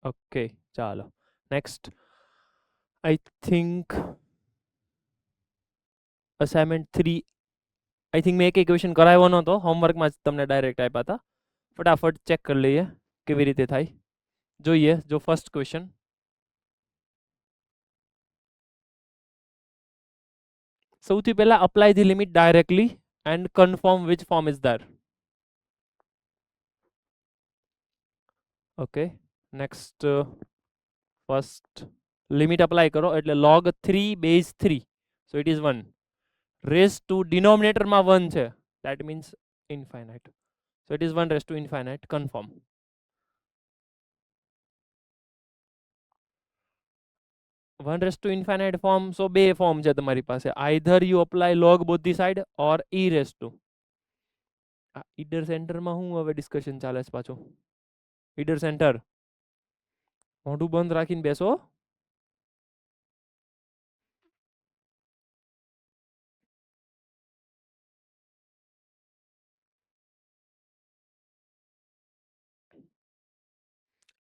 Okay, ચાલો next. I think assignment 3, I think મેં એક ક્વેશ્ચન કરાવ્યો નહોતો, હોમવર્કમાં જ તમને ડાયરેક્ટ આપ્યા હતા. ફટાફટ ચેક કરી લઈએ કેવી રીતે થાય. જોઈએ, જો ફર્સ્ટ ક્વેશ્ચન, સૌથી પહેલા apply the limit directly and confirm which form is there. Okay, next first limit apply કરો એટલે log 3 base 3, so it is 1 raised to denominator માં 1 છે, that means infinite, so it is 1 raised to infinite. confirm. 1 raised to infinite form, so બે form છે તમારી પાસે, either you apply log both the side or e raised to. Idar સેન્ટરમાં હું હવે discussion ચાલે છે પાછું? ઈડર સેન્ટર મોઢું બંધ રાખીને બેસો.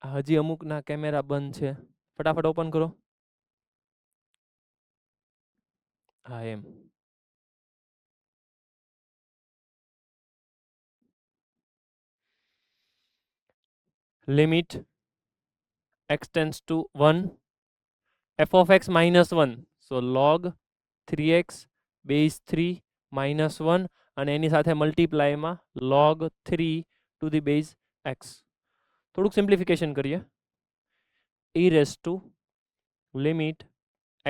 હજી અમુકના કેમેરા બંધ છે, ફટાફટ ઓપન કરો. હા એમ. Limit x tends to 1 f of x minus 1, so log 3x base 3 minus 1 અને એની સાથે મલ્ટીપ્લાયમાં log 3 to the base x. થોડુંક સિમ્પ્લિફિકેશન કરીએ. e raised to limit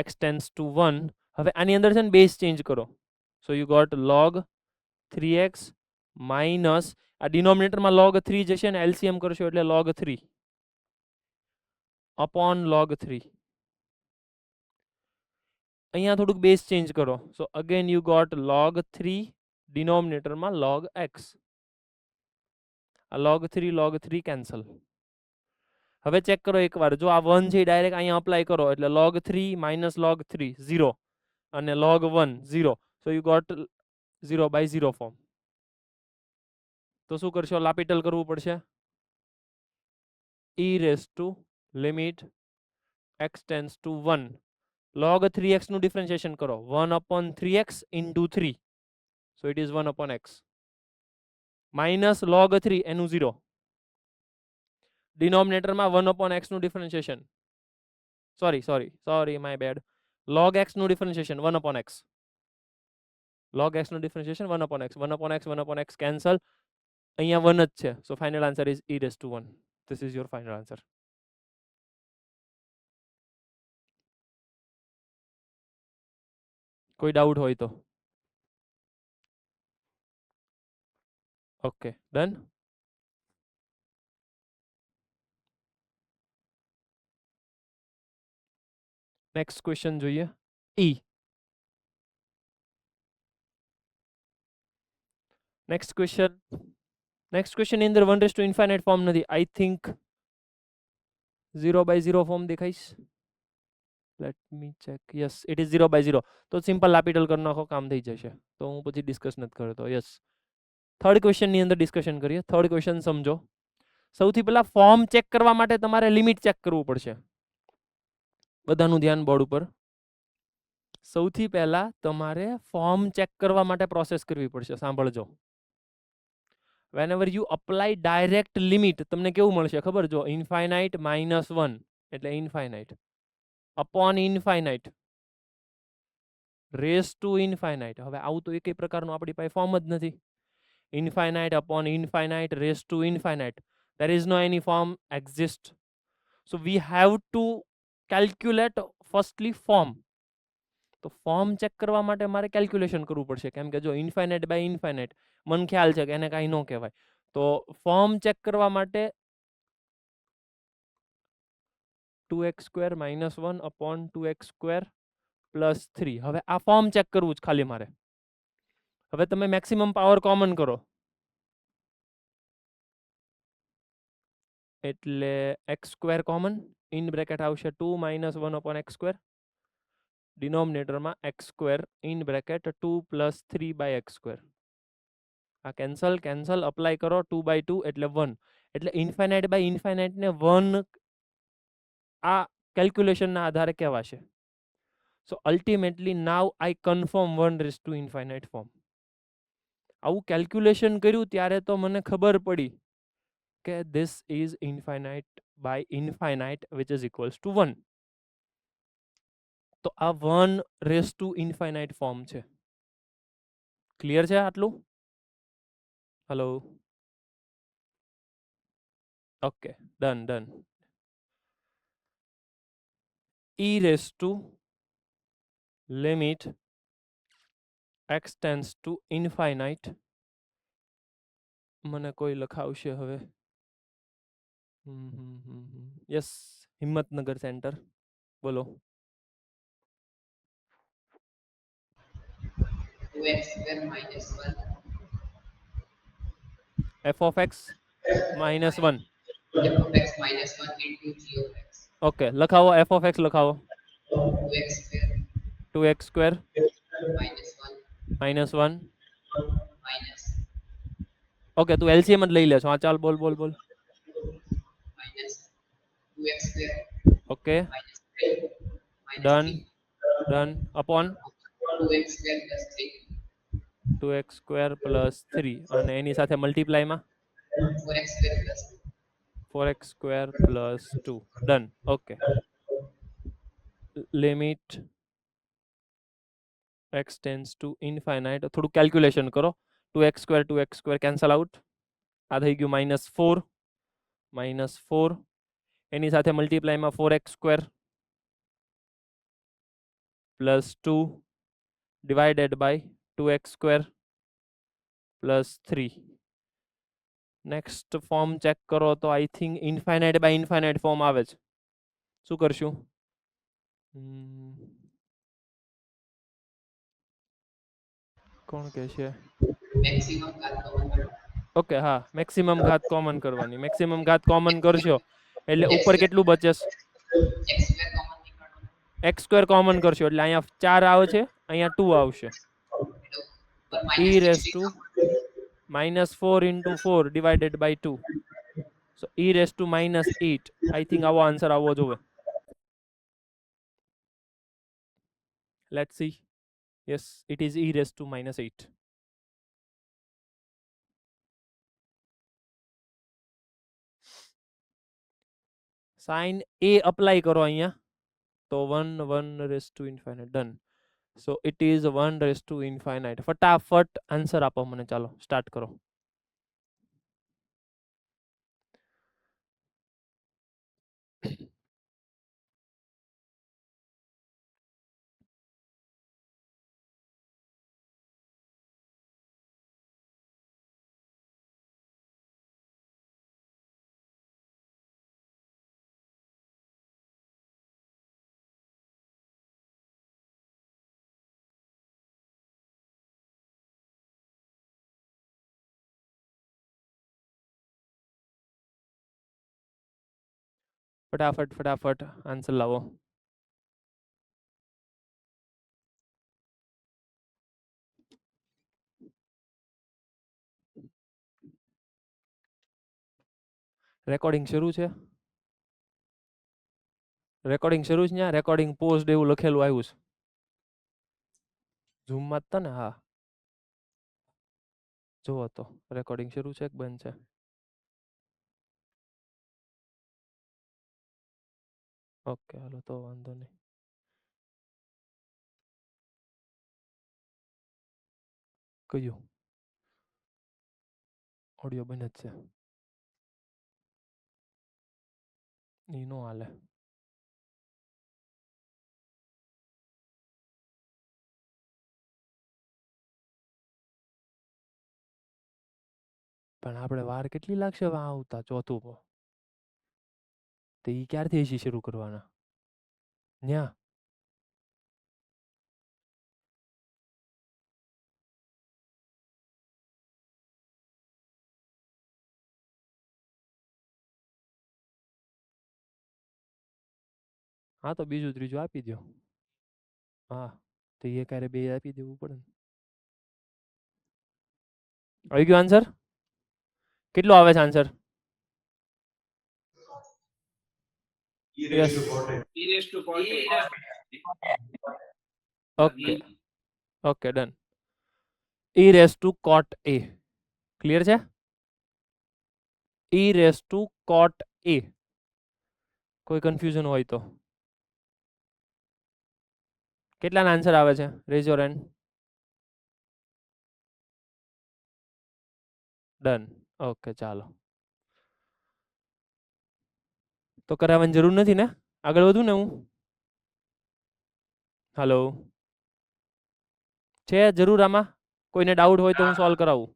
x tends to 1, હવે આની અંદર છે ને બેઝ ચેન્જ કરો, so you got log 3x minus આ ડિનોમિનેટરમાં log 3 જશે ને એલસીએમ કરશો એટલે log 3 અપોન log 3. અહીંયા થોડુંક બેઝ ચેન્જ કરો, so again you got log 3 ડિનોમિનેટરમાં log x. આ log 3 કેન્સલ. હવે ચેક કરો એકવાર, જો આ 1 છે ડાયરેક્ટ અહીંયા અપ્લાય કરો એટલે log 3 માઇનસ log 3 0 અને log 1 0, so you got 0/0 form. તો શું કરશો? લાપિટલ કરવું પડશે. e raised to limit x tends to 1 log 3x નું ડિફરન્શિએશન કરો, 1 upon 3x into 3, so it is 1 upon x minus log 3 એનું 0 ડિનોમિનેટરમાં 1 upon x નું differentiation, sorry my bad, log x નું differentiation 1 upon x, log x નું differentiation 1 upon x, 1 upon x 1 upon x cancel, અહીંયા 1 જ છે, so final answer is e raised to 1. this is your final answer. કોઈ doubt હોય તો? Okay, done. Next question જોઈએ. e next question ની અંદર 1 raised to infinite ફોર્મ નથી, આઈ થિંક 0/0 ફોર્મ દેખાઈશ. Let me check, yes it is 0/0, તો simple લાપિટલ કરી નાખો, કામ થઈ જશે. તો હું પછી ડિસ્કસ નથી કરતો. યસ, થર્ડ ક્વેશ્ચન ની અંદર ડિસ્કશન કરીએ. થર્ડ ક્વેશ્ચન સમજો. સૌથી પહેલા ફોર્મ ચેક કરવા માટે તમારે લિમિટ ચેક કરવું પડશે. બધાનું ધ્યાન બોર્ડ ઉપર. સૌથી પહેલા તમારે ફોર્મ ચેક કરવા માટે પ્રોસેસ કરવી પડશે. સાંભળજો. whenever you apply direct limit, તમને કેવું મળશે ખબર? જો ઇન્ફાઇનાઇટ -1 એટલે infinite upon infinite race to infinite. હવે આવું તો એકેય પ્રકારનું આપણી પાસે ફોર્મ જ નથી. Infinite upon infinite race to infinite, there is no any form exist, so we have to calculate firstly form. તો ફોર્મ ચેક કરવા માટે મારે કેલ્ક્યુલેશન કરવું પડશે, કેમ કે જો ઇન્ફાઇનાઇટ બાય ઇન્ફાઇનાઇટ મને ખ્યાલ છે કે એને કાંઈ ન કહેવાય. તો ફોર્મ ચેક કરવા માટે 2x² - 1 upon 2x² + 3. હવે આ ફોર્મ ચેક કરવું જ ખાલી મારે. હવે તમે મેક્સિમમ પાવર કોમન કરો એટલે x² કોમન, ઇન બ્રેકેટ આવશે 2 - 1 upon x², ડિનોમિનેટરમાં x² in bracket 2 + 3/x². આ કેન્સલ અપ્લાય કરો 2/2 એટલે 1, એટલે ઇન્ફાઇનાઇટ બાય ઇન્ફાઇનાઇટ ને 1 આ કેલ્ક્યુલેશનના આધારે કહેવાશે. સો અલ્ટિમેટલી નાવ આઈ કન્ફર્મ 1⁻∞ ફોર્મ. આવું કેલ્ક્યુલેશન કર્યું ત્યારે તો મને ખબર પડી કે this is infinite by infinite which is equals to 1. તો આ 1⁻∞ ફોર્મ છે. ક્લિયર છે આટલું? Hello, okay, done. e raised to limit x tends to infinite. મને કોઈ લખાવશે હવે. યસ, હિંમતનગર સેન્ટર, બોલો. 2x² minus 1 f of x minus 1. f of x minus 1 into g of x. Okay, લખાવો f of x લખાવો. 2x² 2x² minus 1 minus 1. minus okay, તું LCM જ લઈ લેશો. હા, ચાલ, બોલ. minus 2x² okay, minus 3 minus done 3 upon 2x² plus 3 2x² plus 3 અને એની સાથે મલ્ટીપ્લાયમાં 4x² plus 4x² plus 2. Done. Okay, limit x tends to infinite. થોડું કેલ્ક્યુલેશન કરો. 2x² cancel out. આ થઈ ગયું -4 એની સાથે મલ્ટીપ્લાયમાં 4x² plus 2 divided by 2x² plus 3. Next form check કરો તો I think infinite by infinite form આવે છે. શું કરશું? કોણ કહે છે? maximum ઘાત common ઓકે, હા, મેક્સિમમ ઘાત કોમન કરવાની. મેક્સિમમ ઘાત કોમન કરશો એટલે ઉપર કેટલું બચે? x² common નીકળવાનો x² કોમન કરશો એટલે અહીંયા 4 આવે છે, અહીંયા 2 આવશે. પર e minus raised 16 to -4 into 4 divided by 2. So e raised to -8. I think આવો આન્સર આવવો જોઈએ. Let's see. Yes, it is e raised to -8. Sin a apply કરો અહીંયા તો 1 ડન. So it is 1⁻∞. ફટાફટ આન્સર આપો મને. ચાલો સ્ટાર્ટ કરો. ફટાફટ આન્સર લાવો. રેકોર્ડિંગ શરૂ છે? રેકોર્ડિંગ શરૂ છે? ત્યાં રેકોર્ડિંગ પોસ્ટ એવું લખેલું આવ્યું છે. ઝૂમમાં જ ને? હા, જુઓ તો રેકોર્ડિંગ શરૂ છે કે બંધ છે? ઓકે, હાલો તો વાંધો નહીં. કયું ઓડિયો બંધ જ છે? એ નો હાલે. પણ આપણે વાર કેટલી લાગશે હવે આવતા ચોથું? તો એ ક્યારથી એસી શરૂ કરવાના? ન્યા હા, તો બીજું ત્રીજું આપી દો. હા, તો એ ક્યારે બે આપી દેવું પડે ને. આવી ગયો આન્સર? કેટલો આવે છે answer? Yes e raised to cot a. Okay okay done e raise to cot a clear છે e raise to cot a કોઈ કન્ફ્યુઝન હોય તો કેટલાના આન્સર આવે છે raise your hand done okay ચાલો તો કરાવવાની જરૂર નથી ને આગળ વધું ને હું હાલો છે જરૂર આમાં કોઈને ડાઉટ હોય તો હું સોલ્વ કરાવું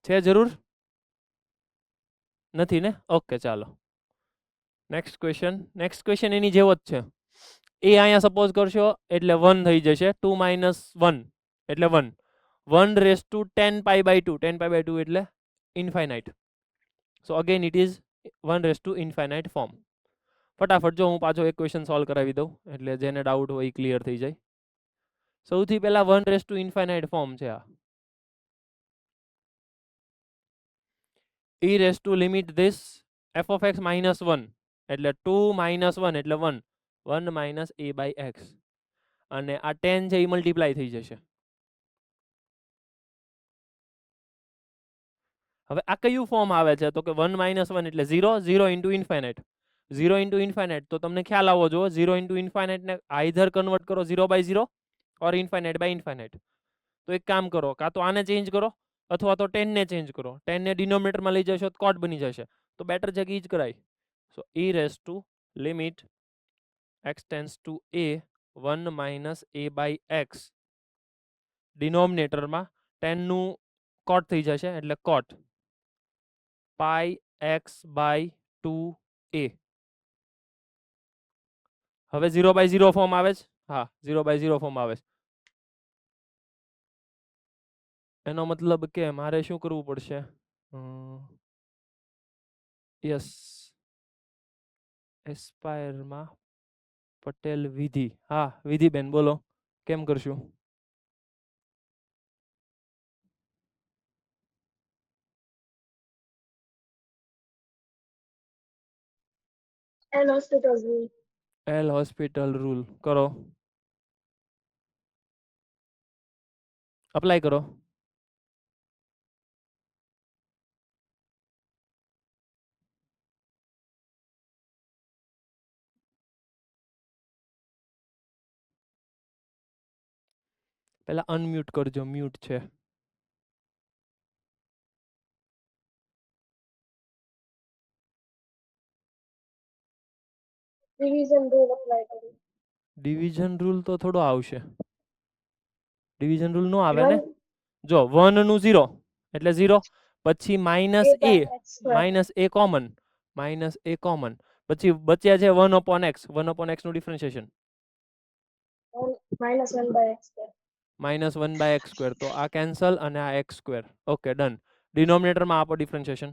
છે જરૂર નથી ને ઓકે ચાલો નેક્સ્ટ ક્વેશ્ચન એની જેવો જ છે એ અહીંયા સપોઝ કરશો એટલે 1 થઈ જશે 2 - 1 એટલે 1 1 raise to 10 pi by 2 10 pi by 2 એટલે infinite so again it is 1 raise to infinite form ફટાફટ જો હું પાછો એક ક્વેશ્ચન સોલ્વ કરાવી દઉં એટલે જેને ડાઉટ હોય એ ક્લિયર થઈ જાય સૌથી પહેલા 1 રેસ ટુ ઇન્ફાઇનાઇટ ફોર્મ છે આ e raise to limit this f of x minus 1 એટલે 2 minus 1 એટલે 1 1 minus a by x અને આ 10 છે એ મલ્ટીપ્લાય થઈ જશે હવે આ કયું ફોર્મ આવે છે તો કે 1 minus 1 એટલે 0 0 into infinite 0 into infinite તો તમને ખ્યાલ આવવો જોઈએ 0 into infinite ને આઈધર કન્વર્ટ કરો 0 by 0 or infinite by infinite તો એક કામ કરો કાં તો આને ચેન્જ કરો અથવા તો 10 ને ચેન્જ કરો 10 ને ડિનોમિનેટરમાં લઈ જશો તો કોટ બની જશે તો બેટર છે કે ઈ જ કરાય સો e raise to limit x tends two a 1 minus a by x ડિનોમિનેટરમાં 10 નું કોટ થઈ જશે એટલે કોટ પાઈ x by 2a હવે 0 by 0 ફોર્મ આવે છે હા 0 by 0 ફોર્મ આવે છે એનો મતલબ કે મારે શું કરવું પડશે યસ એસ્પાયરમાં પટેલ વિધિ હા વિધિબેન બોલો કેમ કરશું એલ હોસ્પિટલ રૂલ કરો અપ્લાય કરો પહેલા અનમ્યુટ કરજો મ્યુટ છે ડિવિઝન રૂલ તો થોડો આવશે ડિવિઝન રૂલ નો આવે ને જો 1 નું 0 એટલે 0 પછી માઇનસ એ કોમન પછી બચ્યા છે 1 upon x 1 upon x નું ડિફરન્શિએશન -1 by x સ્ક્વેર તો આ કેન્સલ અને આ x સ્ક્વેર ઓકે ડન ડિનોમિનેટરમાં આપો ડિફરન્શિએશન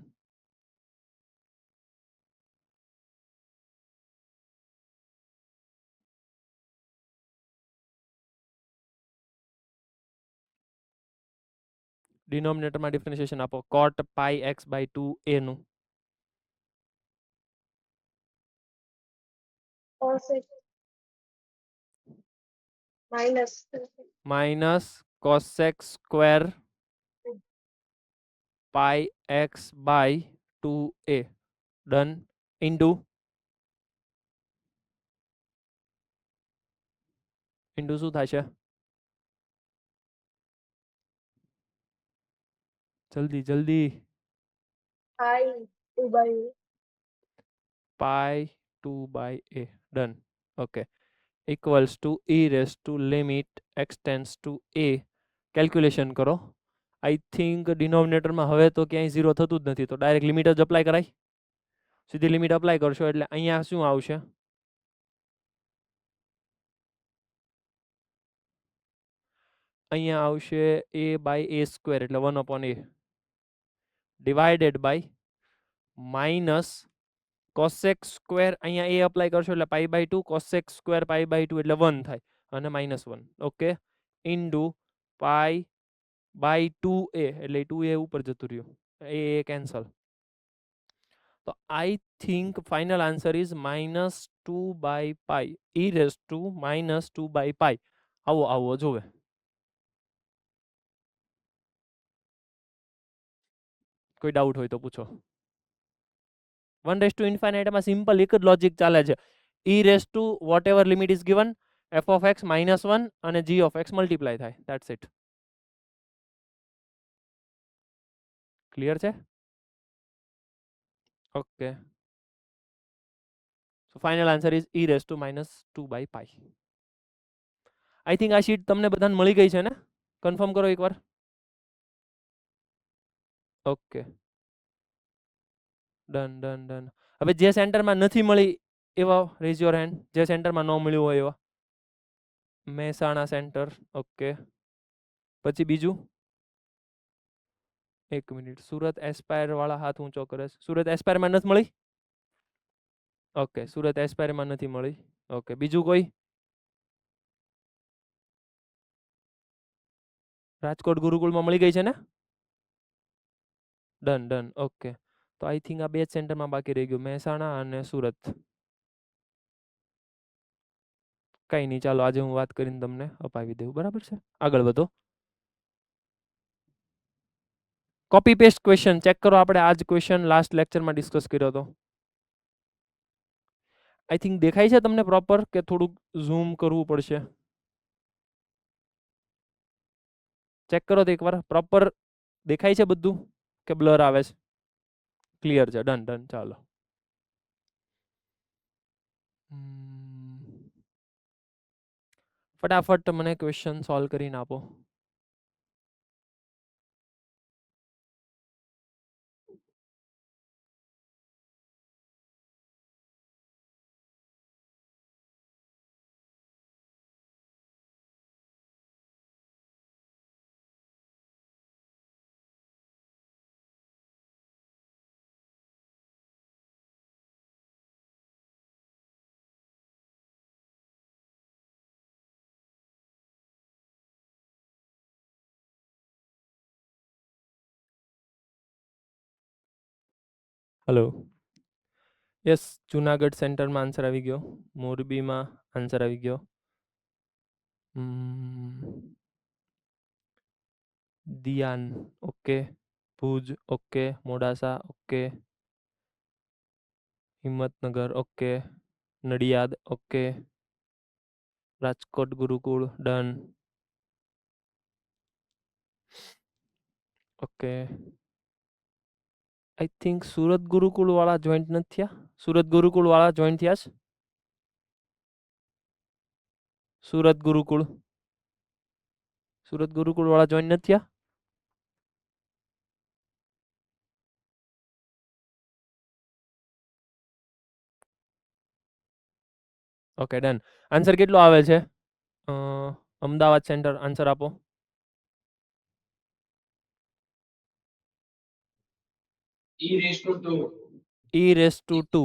ડિનોમિનેટરમાં ડિફરન્શિએશન આપો cot pi x by 2a નું minus cosec square pi x by 2a done into શું થશે જલ્દી જલ્દી pi 2 by a done okay equals to e raise to limit x tends two a calculation કરો I think ડિનોમિનેટરમાં હવે તો ક્યાંય 0 થતું જ નથી તો ડાયરેક્ટ લિમિટ જ અપ્લાય કરાય સીધી લિમિટ અપ્લાય કરશો એટલે અહીંયા શું આવશે અહીંયા આવશે a by a સ્ક્વેર એટલે 1 upon a divided by minus cosec square અહીંયા a અપ્લાય કરશો એટલે pi by 2 cosec square pi by 2 એટલે 1 થાય અને -1 okay into pi by 2a એટલે 2a ઉપર જતું રહ્યું એ કેન્સલ તો I think final answer is -2/π e raise to -2/π. આવો આવો જોવે કોઈ ડાઉટ હોય તો પૂછો. 1/∞ માં સિમ્પલ એક જ લોજિક ચાલે છે. e raise to whatever limit is given f of x -1 અને g of x મલ્ટીપ્લાય થાય. That's it. ક્લિયર છે? Okay. So final answer is e raise to -2/π. I think આ શીટ તમને બધાને મળી ગઈ છે ને? કન્ફર્મ કરો એકવાર. Okay, done. હવે જે સેન્ટરમાં નથી મળી એવા રેઝ યોર હેન્ડ. જે સેન્ટરમાં ન મળ્યું હોય એવા. મહેસાણા સેન્ટર. ઓકે, પછી બીજું? એક મિનિટ. સુરત એસ્પાયર વાળા હાથ ઊંચો કરે છે. સુરત એસ્પાયરમાં નથી મળી? ઓકે, સુરત એસ્પાયરમાં નથી મળી. ઓકે, બીજું કોઈ? રાજકોટ ગુરુકુળમાં મળી ગઈ છે ને? ડન. ઓકે, તો આઈ થિંક આ બે જ સેન્ટરમાં બાકી રહી ગયું, મહેસાણા અને સુરત. કઈ નહીં, ચાલો આજે હું વાત કરીને તમને અપાવી દઉં. બરાબર છે, આગળ વધો. કોપી પેસ્ટ ક્વેશ્ચન ચેક કરો. આપણે આ જ ક્વેશ્ચન લાસ્ટ લેક્ચરમાં ડિસ્કસ કર્યો હતો. આઈ થિંક દેખાય છે તમને પ્રોપર કે થોડુંક ઝૂમ કરવું પડશે? ચેક કરો તો એકવાર પ્રોપર દેખાય છે બધું કે બ્લર આવે છે? ક્લિયર છે. ડન. ચાલો. ફટાફટ મને ક્વેશ્ચન સોલ્વ કરીને આપો. હેલો. યસ, જુનાગઢ સેન્ટરમાં આન્સર આવી ગયો. મોરબીમાં આન્સર આવી ગયો. દિયાન okay. Bhuj okay. Modasa okay. Himmatnagar okay. Nadiad okay. Rajkot Gurukul done. Okay. I think Surat Gurukul વાળા જોઈન્ટ નથી થયા. સુરત ગુરુકુળ વાળા જોઈન્ટ થયા છે? સુરત ગુરુકુળ વાળા જોઈન્ટ નથી થયા? Okay, done. આન્સર કેટલો આવે છે? અમદાવાદ સેન્ટર આન્સર આપો. E raised to 2. e raise to 2.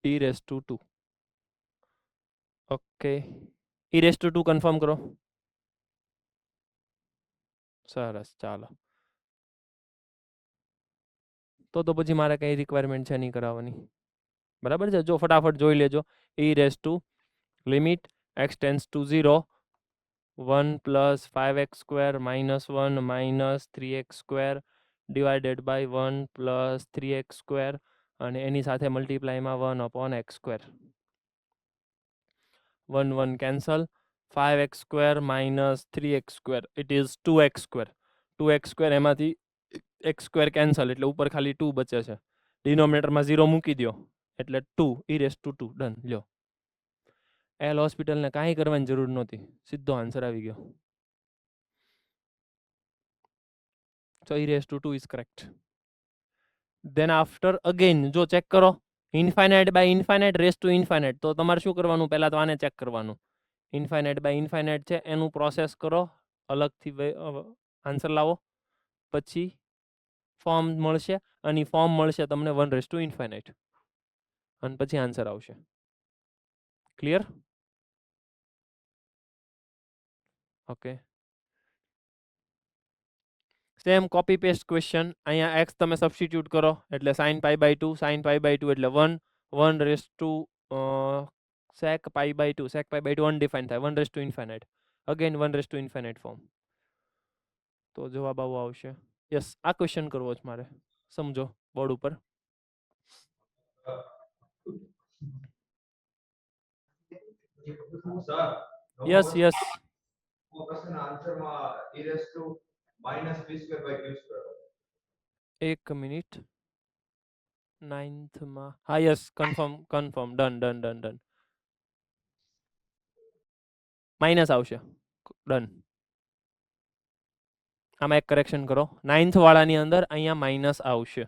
e raise to 2. Okay, e raise to 2 confirm કરો. સરસ, ચાલો. તો પછી મારે કઈ રિક્વાયરમેન્ટ છે નહીં કરાવવાની. બરાબર છે. જો ફટાફટ જોઈ લેજો. e raise to limit x tends to 0 1 + 5x² -1 - 3x² divided by 1 + 3x² અને એની સાથે મલ્ટીપ્લાયમાં 1/x². 1 1 cancel. 5x² - 3x², it is 2x². 2x² એમાંથી x² કેન્સલ એટલે ઉપર ખાલી 2 બચે છે. ડિનોમિનેટરમાં 0 મૂકી દો એટલે 2 e રેઝ ટુ 2. ડન. લ્યો, એલ હોસ્પિટલને કાંઈ કરવાની જરૂર નહોતી, સીધો આન્સર આવી ગયો. So e raised to 2 is correct. Then after again જો ચેક કરો, infinite by infinite raise to infinite, તો તમારે શું કરવાનું? પહેલા તો આને ચેક કરવાનું. ઇન્ફાઇનાઇટ બાય ઇન્ફાઇનાઇટ છે એનું પ્રોસેસ કરો, અલગથી આન્સર લાવો, પછી ફોર્મ મળશે અને ફોર્મ મળશે તમને 1/∞ અને પછી આન્સર આવશે. Clear? Okay. Same copy paste question અહીંયા x તમે સબસ્ટિટ્યુટ કરો એટલે sin pi by 2 sin pi by 2 એટલે 1 1 raise to sec pi by 2 sec pi by 2 undefined થાય 1 raise to infinite again 1 raise to infinite form. તો જવાબ આવો આવશે. યસ, આ ક્વેશ્ચન કરવો છે મારે, સમજો બોર્ડ ઉપર. યસ યસ એક મિનિટ. 9th માં હા yes confirm done done done done minus આવશે. ડન. આમાં એક કરેક્શન કરો, 9th વાળાની અંદર અહીંયા માઇનસ આવશે.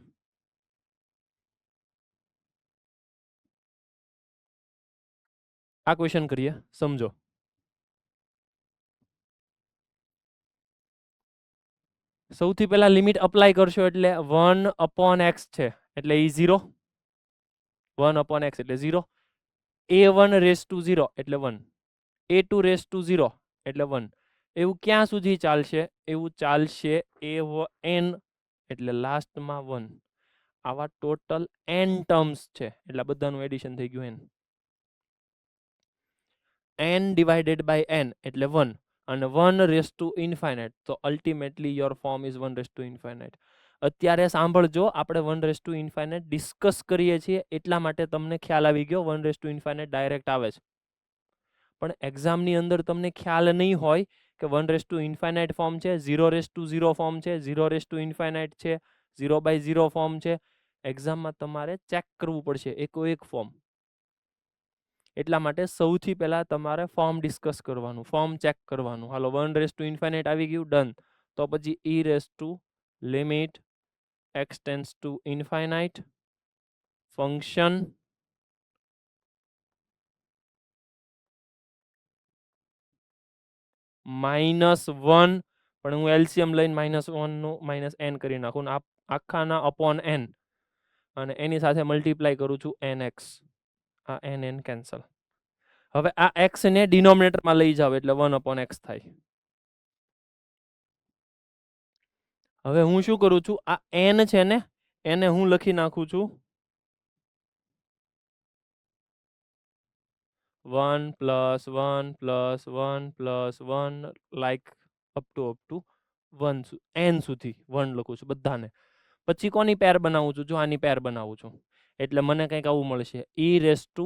આ ક્વેશ્ચન કરીએ, સમજો. સૌથી પહેલા લિમિટ અપ્લાય કરશો એટલે 1/x છે એટલે ઈ 0, 1/x એટલે 0, a1 રેસ ટુ 0 એટલે 1, a2 રેસ ટુ 0 એટલે 1. એવું ક્યાં સુધી ચાલશે? એવું ચાલશે n એટલે લાસ્ટમાં 1. આવા ટોટલ n ટર્મ્સ છે એટલે બધાનું એડિશન થઈ ગયું n ડિવાઇડેડ બાય n એટલે 1 અને 1 રેસ ટુ ઇન્ફાઇનાઇટ, તો ultimately your form is 1 raise to infinite. અત્યારે સાંભળજો, આપણે 1 રેસ ટુ ઇન્ફાઇનાઇટ ડિસ્કસ કરીએ છીએ એટલા માટે તમને ખ્યાલ આવી ગયો 1 રેસ ટુ ઇન્ફાઇનાઇટ ડાયરેક્ટ આવે છે. પણ એક્ઝામની અંદર તમને ખ્યાલ નહીં હોય કે 1 રેસ ટુ ઇન્ફાઇનાઇટ ફોર્મ છે, 0 રેસ ટુ 0 ફોર્મ છે, 0 રેસ ટુ ઇન્ફાઇનાઇટ છે, 0/0 ફોર્મ છે. એક્ઝામમાં તમારે ચેક કરવું પડશે એકો એક ફોર્મ. એટલા માટે સૌથી પહેલા તમારે ફોર્મ ડિસ્કસ કરવાનું, ફોર્મ ચેક કરવાનું. હાલો 1 રેસ ટુ ઇન્ફાઇનાઇટ આવી ગયું, ડન. તો પછી e raise to limit x tends to infinite function -1, પણ હું એલસીએમ લઈને -1 નું -n કરી નાખું ને આખાના અપોન n અને એની સાથે મલ્ટીપ્લાય કરું છું nx. આ n કેન્સલ. હવે આ x ને ડિનોમિનેટરમાં લઈ જાવ એટલે 1/x થાય. હવે હું શું કરું છું, આ n છે ને એને હું લખી નાખું છું 1 + 1 + 1 + 1 લાઈક અપ ટુ 1 n સુધી 1 લખું છું બધાને. પછી કોની પેર બનાવું છું? જો આની પેર બનાવું છું એટલે મને કંઈક આવું મળશે, e raise to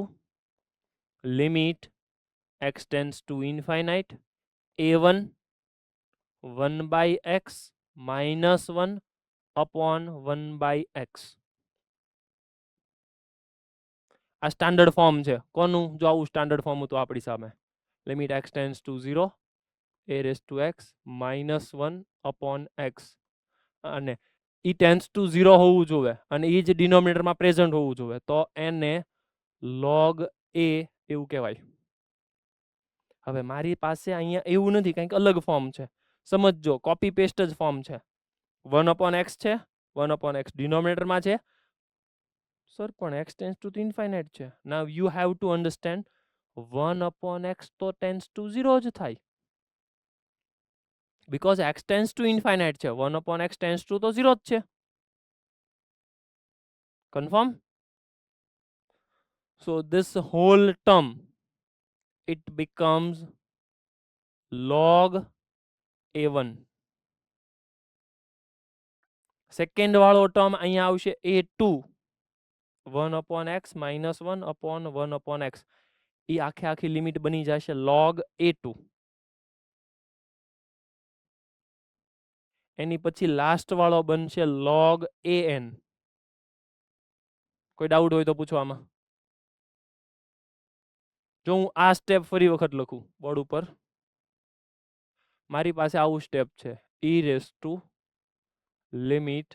limit x tends to infinite a1 1/x -1 upon 1/x. આ સ્ટાન્ડર્ડ ફોર્મ છે કોનું? જો આવું સ્ટાન્ડર્ડ ફોર્મ હતું આપણી સામે, limit x tends to 0 a raise to x -1 upon x, અને ઈ ટેન્ડ્સ ટુ 0 હોવું જોઈએ અને ઈ જ ડિનોમિનેટરમાં પ્રેઝન્ટ હોવું જોઈએ, તો એને log a એવું કહેવાય. હવે મારી પાસે અહીંયા એવું નથી, કંઈક અલગ ફોર્મ છે. સમજજો, કોપી પેસ્ટ જ ફોર્મ છે. 1/x છે, 1/x ડિનોમિનેટરમાં છે. સર પણ x ટેન્ડ્સ ટુ ઇન્ફાઇનાઇટ છે. Now you have to understand 1/x તો ટેન્ડ્સ ટુ 0 જ થાય, because x tends to infinite છે, 1/x ટેન્ડ્સ ટુ તો 0 જ છે. Confirm? So this whole term, it becomes log a1. Second વાળો ટર્મ અહીંયા આવશે a2, 1/x -1 અપોન 1/x. એ આખી લિમિટ બની જશે log a2. એની પછી લાસ્ટ વાળો બનશે log an. કોઈ ડાઉટ હોય તો પૂછો આમાં. જો હું આ સ્ટેપ ફરી વખત લખું બોર્ડ ઉપર, મારી પાસે આવું સ્ટેપ છે, e raise to limit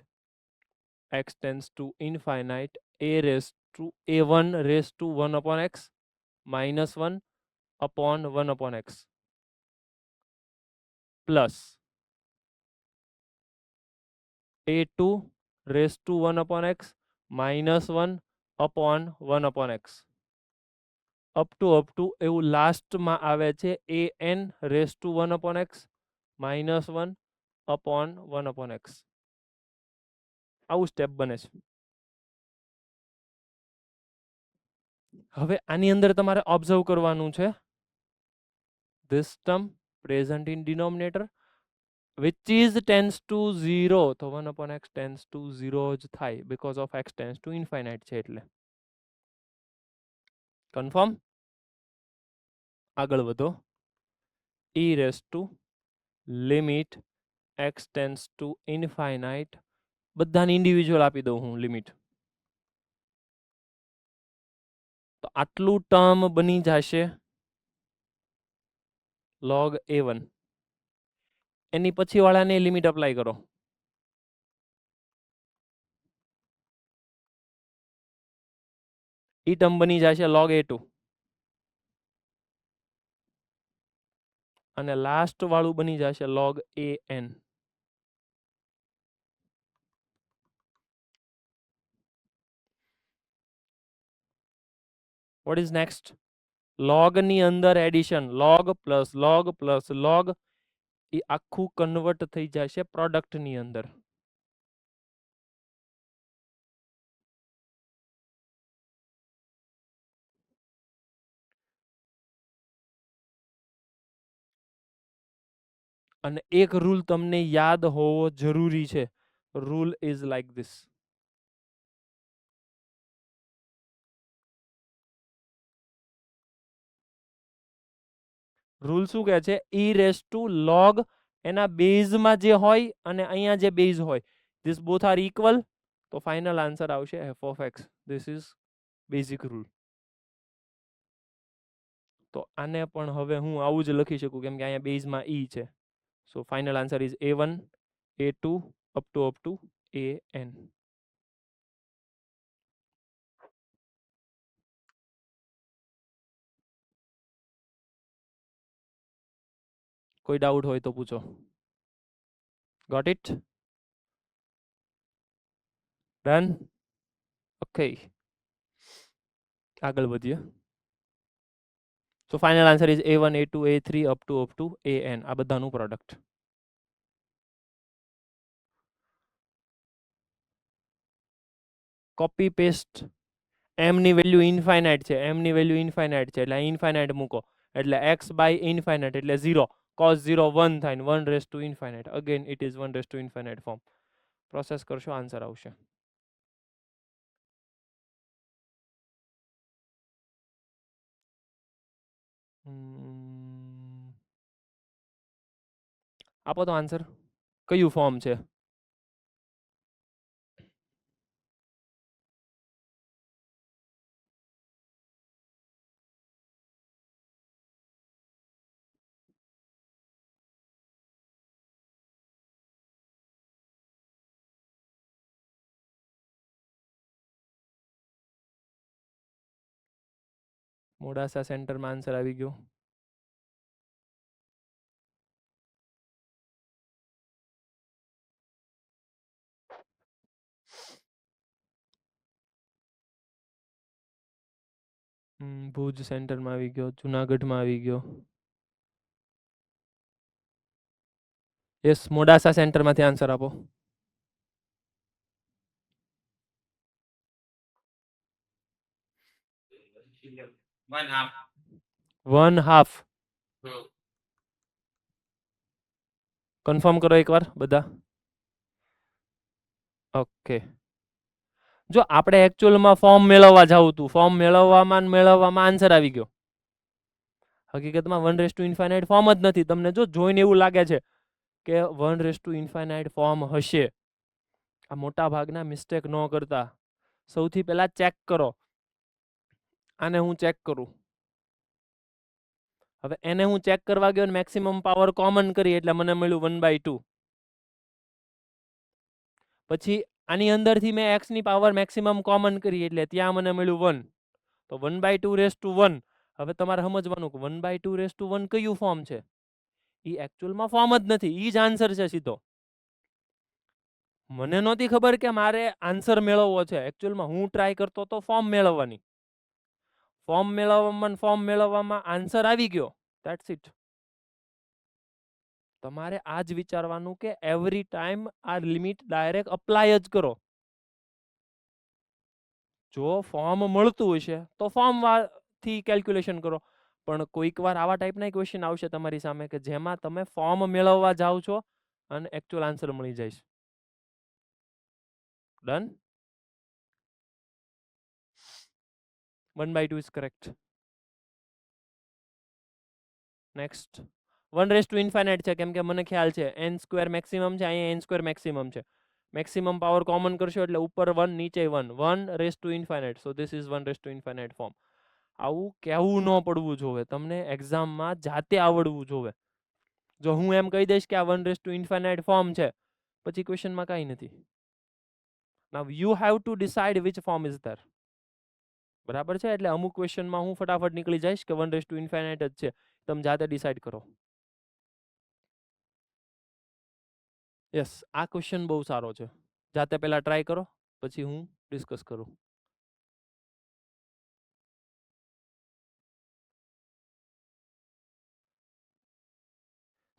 x tends to infinite a raise to a1 raise to 1/x -1 upon 1/x plus a2 raise to 1/x -1 upon 1/x up to એવું લાસ્ટમાં આવે છે an raise to 1/x -1 upon 1 upon x. આવું step બને છે. હવે આની અંદર તમારે ઓબ્ઝર્વ કરવાનું છે this term present in denominator which is tends to 0, તો 1 upon x tends to 0 જ થાય because of x tends to infinite છે એટલે. કન્ફર્મ? આગળ વધો. e raised to limit x tends to infinite, બધાને ઇન્ડિવિજ્યુઅલ આપી દઉં હું લિમિટ. તો આટલું ટર્મ બની જશે log a1. એની પછી વાળાને લિમિટ અપ્લાય કરો. ઈ ટર્મ બની જશે log a2. અને લાસ્ટ વાળું બની જશે log an. What is next? log ની અંદર એડિશન log પ્લસ log એ આખું કન્વર્ટ થઈ જશે પ્રોડક્ટ ની અંદર. અને એક રૂલ તમને યાદ હોવો જરૂરી છે. Rule is like this. Rule શું કહે છે? ઈ રેસ ટુ log એના બેઝમાં જે હોય અને અહીંયા જે બેઝ હોય ધીસ બોથ આર ઇક્વલ, તો ફાઇનલ આન્સર આવશે f of x. This is basic rule. તો આને પણ હવે હું આવું જ લખી શકું કેમ કે અહીંયા બેઝમાં ઈ છે. So final answer is a1 a2 up to an. કોઈ ડાઉટ હોય તો પૂછો. Got it? ડન? ઓકે, આગળ વધીએ. So final answer is a1 a2 a3 up to an. આ બધાનું પ્રોડક્ટ. Copy paste. m ની વેલ્યુ ઇન્ફાઇનાઇટ છે, m ની વેલ્યુ ઇન્ફાઇનાઇટ છે એટલે ઇન્ફાઇનાઇટ મૂકો એટલે x બાય ઇન્ફાઇનાઇટ એટલે 0 cos 0 1 થાય 1 raise to infinite. Again it is 1 raise to infinite form. Process કરશો આન્સર આવશે. આપો તો આન્સર. કયું ફોર્મ છે? મોડાસા સેન્ટરમાં આન્સર આવી ગયો. ભુજ સેન્ટરમાં આવી ગયો, જુનાગઢમાં આવી ગયો. યસ, મોડાસા સેન્ટરમાંથી આન્સર આપો. One half. કન્ફર્મ કરો એકવાર બધા. ઓકે, જો આપણે એકચ્યુઅલમાં ફોર્મ મેળવવા જાવું હતું, ફોર્મ મેળવવામાં આન્સર આવી ગયો. હકીકતમાં 1 રેસ ટુ ઇન્ફાઇનાઇટ ફોર્મ જ નથી. તમને જો જોઈને એવું લાગે છે કે 1 રેસ ટુ ઇન્ફાઇનાઇટ ફોર્મ હશે. આ મોટા ભાગના મિસ્ટેક ન કરતા સૌથી પહેલા ચેક કરો. આને હું ચેક કરું. હવે એને હું ચેક કરવા ગયો મેક્સિમમ પાવર કોમન કરી એટલે મને મળ્યું 1/2. પછી આની અંદરથી મેં x ની પાવર મેક્સિમમ કોમન કરી એટલે ત્યાં મને મળ્યું 1. તો 1/2 રેસ ટુ 1. હવે તમારે સમજવાનું કે 1/2 રેસ ટુ 1 કયું ફોર્મ છે? એ એકચ્યુઅલમાં ફોર્મ જ નથી, એ જ આન્સર છે સીધો. મને નહોતી ખબર કે મારે આન્સર મેળવવો છે. એકચ્યુઅલમાં હું ટ્રાય કરતો તો ફોર્મ મેળવવાની. ફોર્મ મેળવવામાં આન્સર આવી ગયો. That's it. તમારે આ જ વિચારવાનું કે એવરી ટાઈમ આ લિમિટ ડાયરેક્ટ અપ્લાય જ કરો. જો ફોર્મ મળતું હશે તો ફોર્મ થી કેલ્ક્યુલેશન કરો, પણ કોઈક વાર આવા ટાઈપના ક્વેશ્ચન આવશે તમારી સામે કે જેમાં તમે ફોર્મ મેળવવા જાઓ છો અને એકચ્યુઅલ આન્સર મળી જાય છે. ડન? 1/2 is correct. નેક્સ્ટ 1/∞ છે કેમ કે મને ખ્યાલ છે n² મેક્સિમમ છે, અહીંયા n² મેક્સિમમ છે. મેક્સિમમ પાવર કોમન કરશો એટલે ઉપર 1 નીચે 1, 1/∞. So this is 1/∞ form. આવું કહેવું ન પડવું જોવે, તમને એક્ઝામમાં જાતે આવડવું જોવે. જો હું એમ કહી દઈશ કે આ 1/∞ ફોર્મ છે, પછી ક્વેશ્ચનમાં કાંઈ નથી. Now you have to decide which form is there. બરાબર છે? એટલે અમુક ક્વેશ્ચનમાં હું ફટાફટ નીકળી જઈશ કે 1/∞ જ છે, તમે જાતે ડિસાઇડ કરો. યસ, આ ક્વેશ્ચન બહુ સારો છે. જાતે પહેલા ટ્રાય કરો, પછી હું ડિસ્કસ કરું.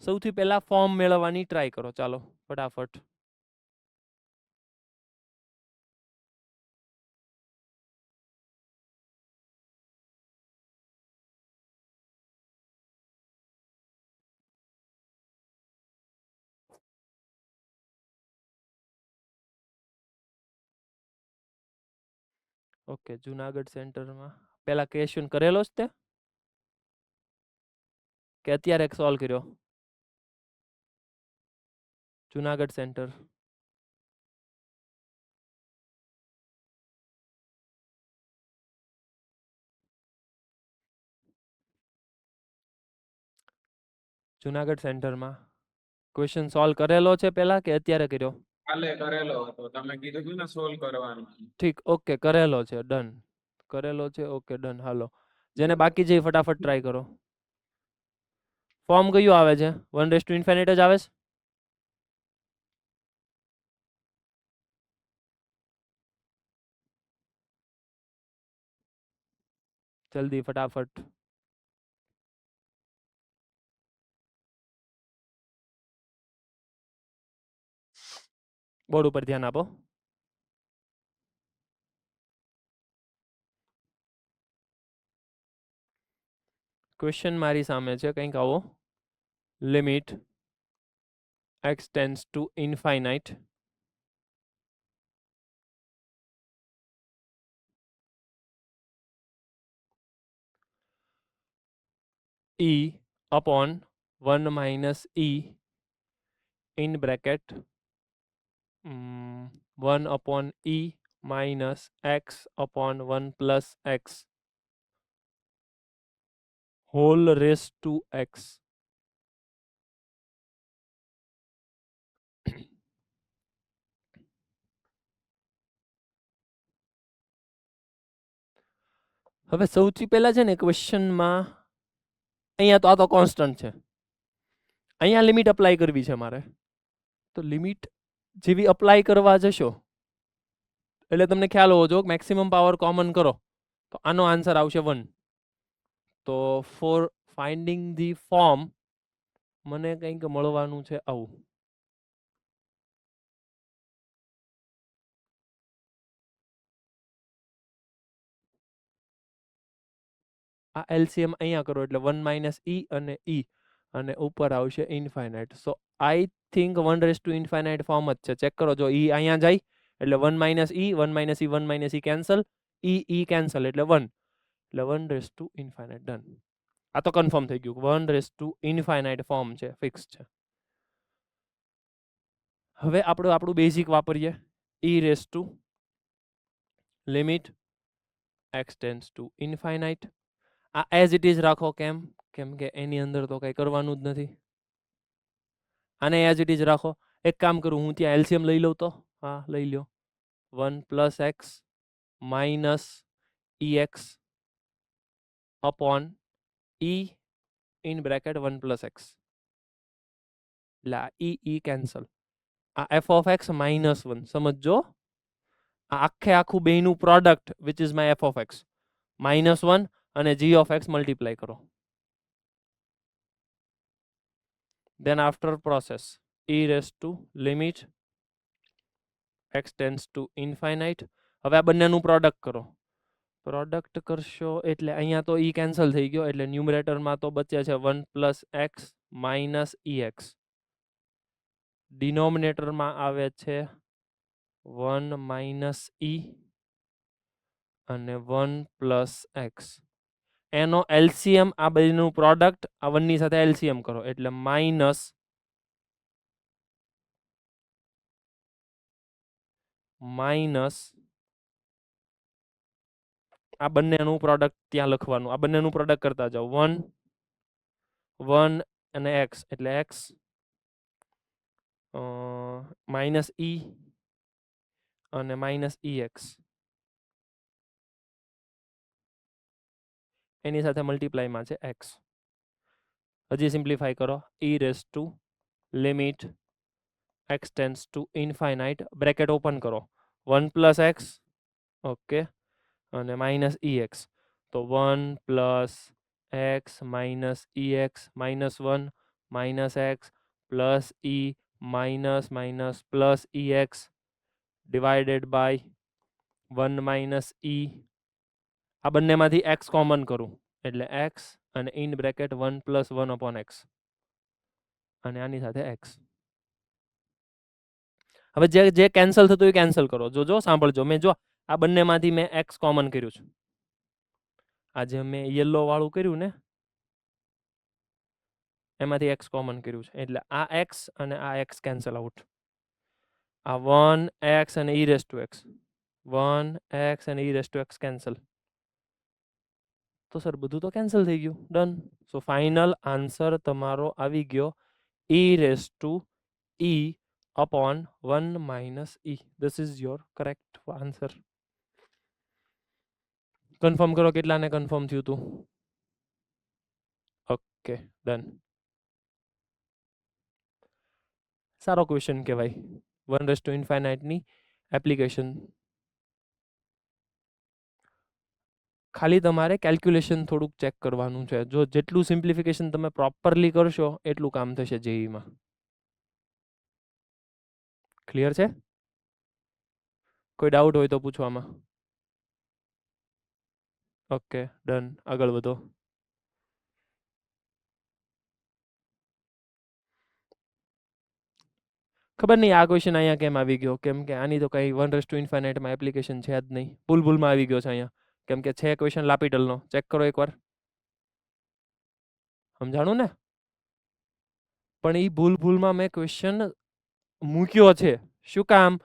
સૌથી પહેલા ફોર્મ મેળવવાની ટ્રાય કરો. ચાલો ફટાફટ. ઓકે, જુનાગઢ સેન્ટરમાં પહેલા ક્વેશ્ચન કરેલો જ તે કે અત્યારે સોલ્વ કર્યો? જુનાગઢ સેન્ટર. જુનાગઢ સેન્ટરમાં ક્વેશ્ચન સોલ્વ કરેલો છે પહેલા કે અત્યારે કર્યો? કાલે કરેલો હતો, તમે કીધું હતું ને સોલ્વ કરવાનું. ઠીક, ઓકે, કરેલો છે. ડન. કરેલો છે. Okay, done. હાલો, જેને બાકી છે એ ફટાફટ ટ્રાય કરો. ફોર્મ કયું આવે છે? 1/∞ જ આવે છે? જલ્દી ફટાફટ. બોર્ડ ઉપર ધ્યાન આપો. ક્વેશ્ચન મારી સામે છે કંઈક આવો. Limit x tends to infinite e upon 1 minus e in bracket 1 upon e minus x upon 1 plus x whole raised to x. હવે સૌથી પહેલા છે ને ક્વેશ્ચનમાં અહીંયા તો આ તો કોન્સ્ટન્ટ છે, અહીંયા લિમિટ અપ્લાય કરવી છે મારે. તો લિમિટ જેવી અપ્લાય કરવા જશો એટલે તમને ખ્યાલ હોવો જોઈએ મેક્સિમમ પાવર કોમન કરો તો આનો આન્સર આવશે 1. તો ફોર ફાઇન્ડિંગ ધી ફોર્મ મને કંઈક મળવાનું છે આવું. આ એલસીએમ અહીંયા કરો એટલે 1 minus e અને e અને ઉપર આવશે infinite. So I think 1/∞ form જ છે. ચેક કરો, જો e અહીંયા જાય એટલે 1 minus e 1 minus e 1 minus e cancel, e cancel એટલે 1, એટલે 1/∞. ડન. આ તો કન્ફર્મ થઈ ગયું. 1/∞ ફોર્મ છે, ફિક્સ છે. હવે આપણું બેઝિક વાપરીએ. e raise to limit x tends to infinite. આ એઝ ઇટ ઇઝ રાખો. કેમ કે એની અંદર તો કંઈ કરવાનું જ નથી. આને એઝ ઇટ ઇઝ રાખો. એક કામ કરું, હું ત્યાં એલસીએમ લઈ લઉં તો. હા, લઈ લ્યો. 1 plus x minus ex upon e in bracket 1 plus x. એટલે આ e કેન્સલ. આ f of x minus 1 સમજો. આ આખું બેયનું product which is my f of x -1 અને g of x મલ્ટીપ્લાય કરો. then after process e raised to limit x tends to infinite. હવે આ બંનેનું પ્રોડક્ટ કરો. પ્રોડક્ટ કરશો એટલે અહીંયા તો ઈ કેન્સલ થઈ ગયો એટલે ન્યુમરેટરમાં તો બચ્યા છે 1 plus x minus e x. ડિનોમિનેટરમાં આવે છે 1 માઇનસ ઈ અને 1 પ્લસ એક્સ. એનો એલસીએમ આ બંનેનું પ્રોડક્ટ આ વનની સાથે એલસીએમ કરો એટલે માઇનસ આ બંનેનું પ્રોડક્ટ ત્યાં લખવાનું. આ બંનેનું પ્રોડક્ટ કરતા જાઓ 1 1 અને x એટલે x માઇનસ ઈ અને માઇનસ ઈ એક્સ એની સાથે મલ્ટીપ્લાયમાં છે x. હજી સિમ્પ્લિફાય કરો e raise to limit x tends to infinite bracket open કરો 1 પ્લસ એક્સ ઓકે અને માઇનસ ઈ એક્સ તો 1 plus x minus e x minus 1 minus x plus e minus minus plus e x divided by 1 minus e. આ બંનેમાંથી x common કરું એટલે x અને in bracket 1 plus 1 upon x અને આની સાથે x. હવે જે કેન્સલ થતું એ કેન્સલ કરો. જો સાંભળજો મેં જો આ બંનેમાંથી મેં x કોમન કર્યું છે. આ જે મેં યલો વાળું કર્યું ને એમાંથી x કોમન કર્યું છે એટલે આ x અને આ x કેન્સલ આઉટ. આ 1x અને e raise to x 1x અને e raise to x cancel. તો સર બધું તો કેન્સલ થઈ ગયું. ડન. સો ફાઇનલ આન્સર તમારો આવી ગયો e raise to e upon 1 minus e. This is your correct answer. Confirm કરો કેટલાને કન્ફર્મ થયું હતું. Okay done. સારો ક્વેશ્ચન કહેવાય. 1 રેઝ ટુ ઇન્ફાઇનાઇટની એપ્લિકેશન. ખાલી તમારે કેલ્ક્યુલેશન થોડુંક ચેક કરવાનું છે. જો જેટલું સિમ્પ્લિફિકેશન તમે પ્રોપરલી કરશો એટલું કામ થશે જેઈમાં. ક્લિયર છે? કોઈ ડાઉટ હોય તો પૂછવામાં. Okay done. આગળ વધો. ખબર નહીં આ ક્વેશ્ચન અહીંયા કેમ આવી ગયો. કેમ કે આની તો કઈ 1 રેઝ ટુ ઇન્ફાઇનાઇટમાં એપ્લિકેશન છે જ નહીં. ભૂલમાં આવી ગયો છે અહીંયા. કેમ કે છે ક્વેશ્ચન લાપિટલનો. ચેક કરો એકવાર. સમજાણું ને? પણ એ ભૂલમાં મેં ક્વેશ્ચન મૂક્યો છે. શું કામ?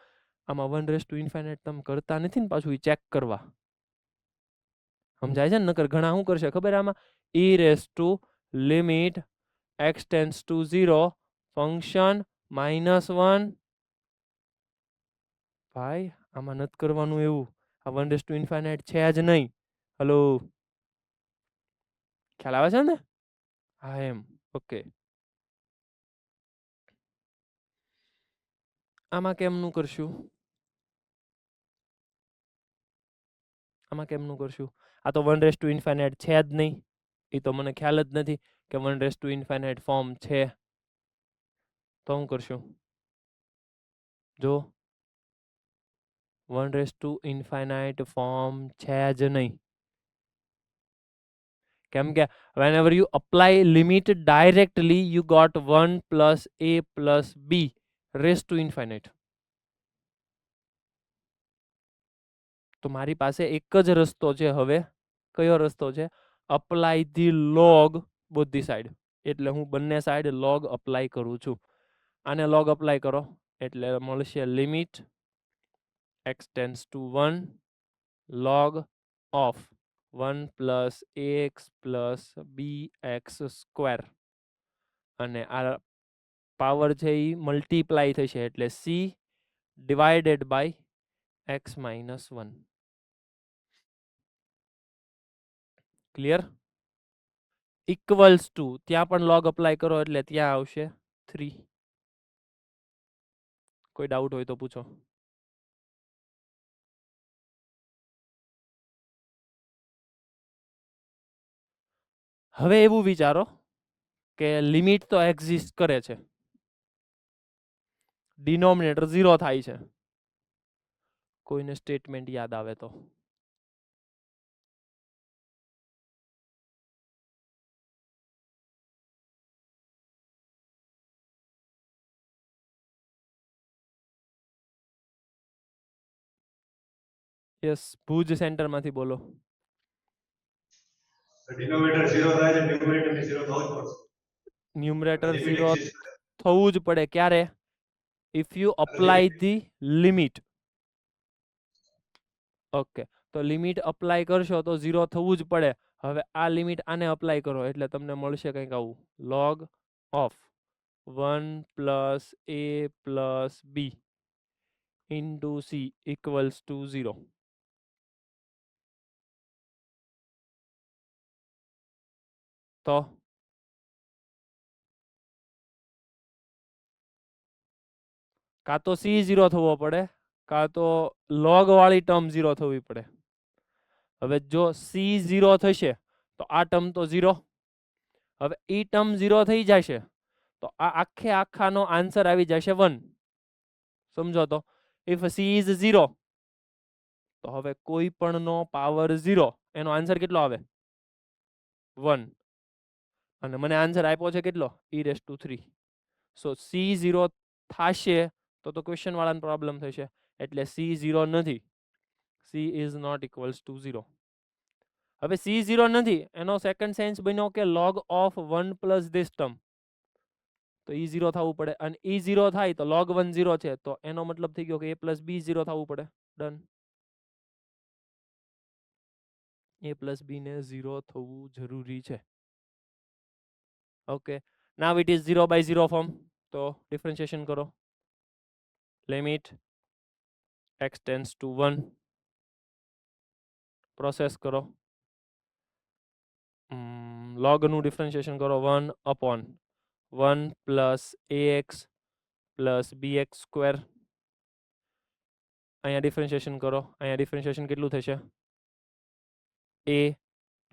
આમાં 1 રેઝ ટુ ઇન્ફાઇનાઇટ તમે કરતા નથી ને પાછું એ ચેક કરવા. સમજાય છે ને? નકર ઘણા શું કરશે ખબર આમાં e raise to limit x tends to 0 function -1. ભાઈ આમાં નથી કરવાનું એવું. આ 1 રેઝ ટુ ઇન્ફાઇનાઇટ છે જ નહીં. હલો ખ્યાલ આવે છે ને? હા એમ. ઓકે. આમાં કેમનું કરશું? આમાં કેમનું કરશું? આ તો 1 રેઝ ટુ ઇન્ફાઇનાઇટ છે જ નહીં. એ તો મને ખ્યાલ જ નથી કે 1 રેઝ ટુ ઇન્ફાઇનાઇટ ફોર્મ છે. તો હું કરશું? જો 1 રેઝ ટુ ઇન્ફાઇનાઇટ ફોર્મ છે જ નહીં. કેમ કે whenever you apply limit directly you got 1 plus a plus b raised to infinite. તો મારી પાસે એક જ રસ્તો છે હવે. કયો રસ્તો છે? Apply the log both the side. એટલે હું બંને સાઈડ લોગ અપ્લાય કરું છું. આને લોગ અપ્લાય કરો એટલે મળશે limit x tends to 1 log of 1 plus ax plus bx square. અને આ પાવર છે એ મલ્ટીપ્લાય થશે એટલે c divided by x minus 1. Clear? Equals to ત્યાં પણ લોગ અપ્લાય કરો એટલે ત્યાં આવશે 3. કોઈ ડાઉટ હોય તો પૂછો. હવે એવું વિચારો કે લિમિટ તો એક્ઝિસ્ટ કરે છે, ડિનોમિનેટર 0 થાય છે. કોઈને સ્ટેટમેન્ટ યાદ આવે તો યસ, ભુજ સેન્ટર માંથી બોલો. ડિનોમિનેટર 0 થાય છે, ન્યુમરેટર ને 0 થવું જ પડશે. ન્યુમરેટર Limit 0 exist કરે. થવું જ પડે. ક્યારે? If you apply the limit. Okay, તો લિમિટ અપ્લાય કરશો તો 0 થવું જ પડે. હવે આ લિમિટ આને અપ્લાય કરો એટલે તમને મળશે કંઈક આવું, log of 1 plus a plus b into c equals to 0. તો કાં તો c 0 થવો પડે, કાં તો log વાળી ટર્મ 0 થવી પડે. હવે જો c 0 થશે તો આ ટર્મ તો 0. હવે ઈ ટર્મ 0 થઈ જશે તો આ આખે આખાનો આન્સર આવી જશે 1. સમજો તો ઇફ c ઇઝ 0 તો હવે કોઈ પણ નો પાવર 0 એનો આન્સર કેટલો આવે? 1. અને મને આન્સર આપ્યો છે કેટલો? e⁻3. સો c 0 થશે તો ક્વેશ્ચન વાળાને પ્રોબ્લેમ થશે, એટલે c 0 નથી. c is not equals to 0. હવે c 0 નથી એનો સેકન્ડ સેન્સ બન્યો કે log of 1 plus this term, તો e 0 થવું પડે. અને e 0 થાય તો log 1 0 છે, તો એનો મતલબ થઈ ગયો કે a પ્લસ b 0 થવું પડે. ડન. a પ્લસ b ને 0 થવું જરૂરી છે. Okay, now it is 0 by 0 form. તો ડિફરન્શિએશન કરો. Limit x tends to 1. Process કરો. log નું ડિફરન્શિએશન કરો. 1 upon 1 plus ax plus bx square. અહીંયા ડિફરન્શિએશન કરો. અહીંયા ડિફરન્શિએશન કેટલું થશે? a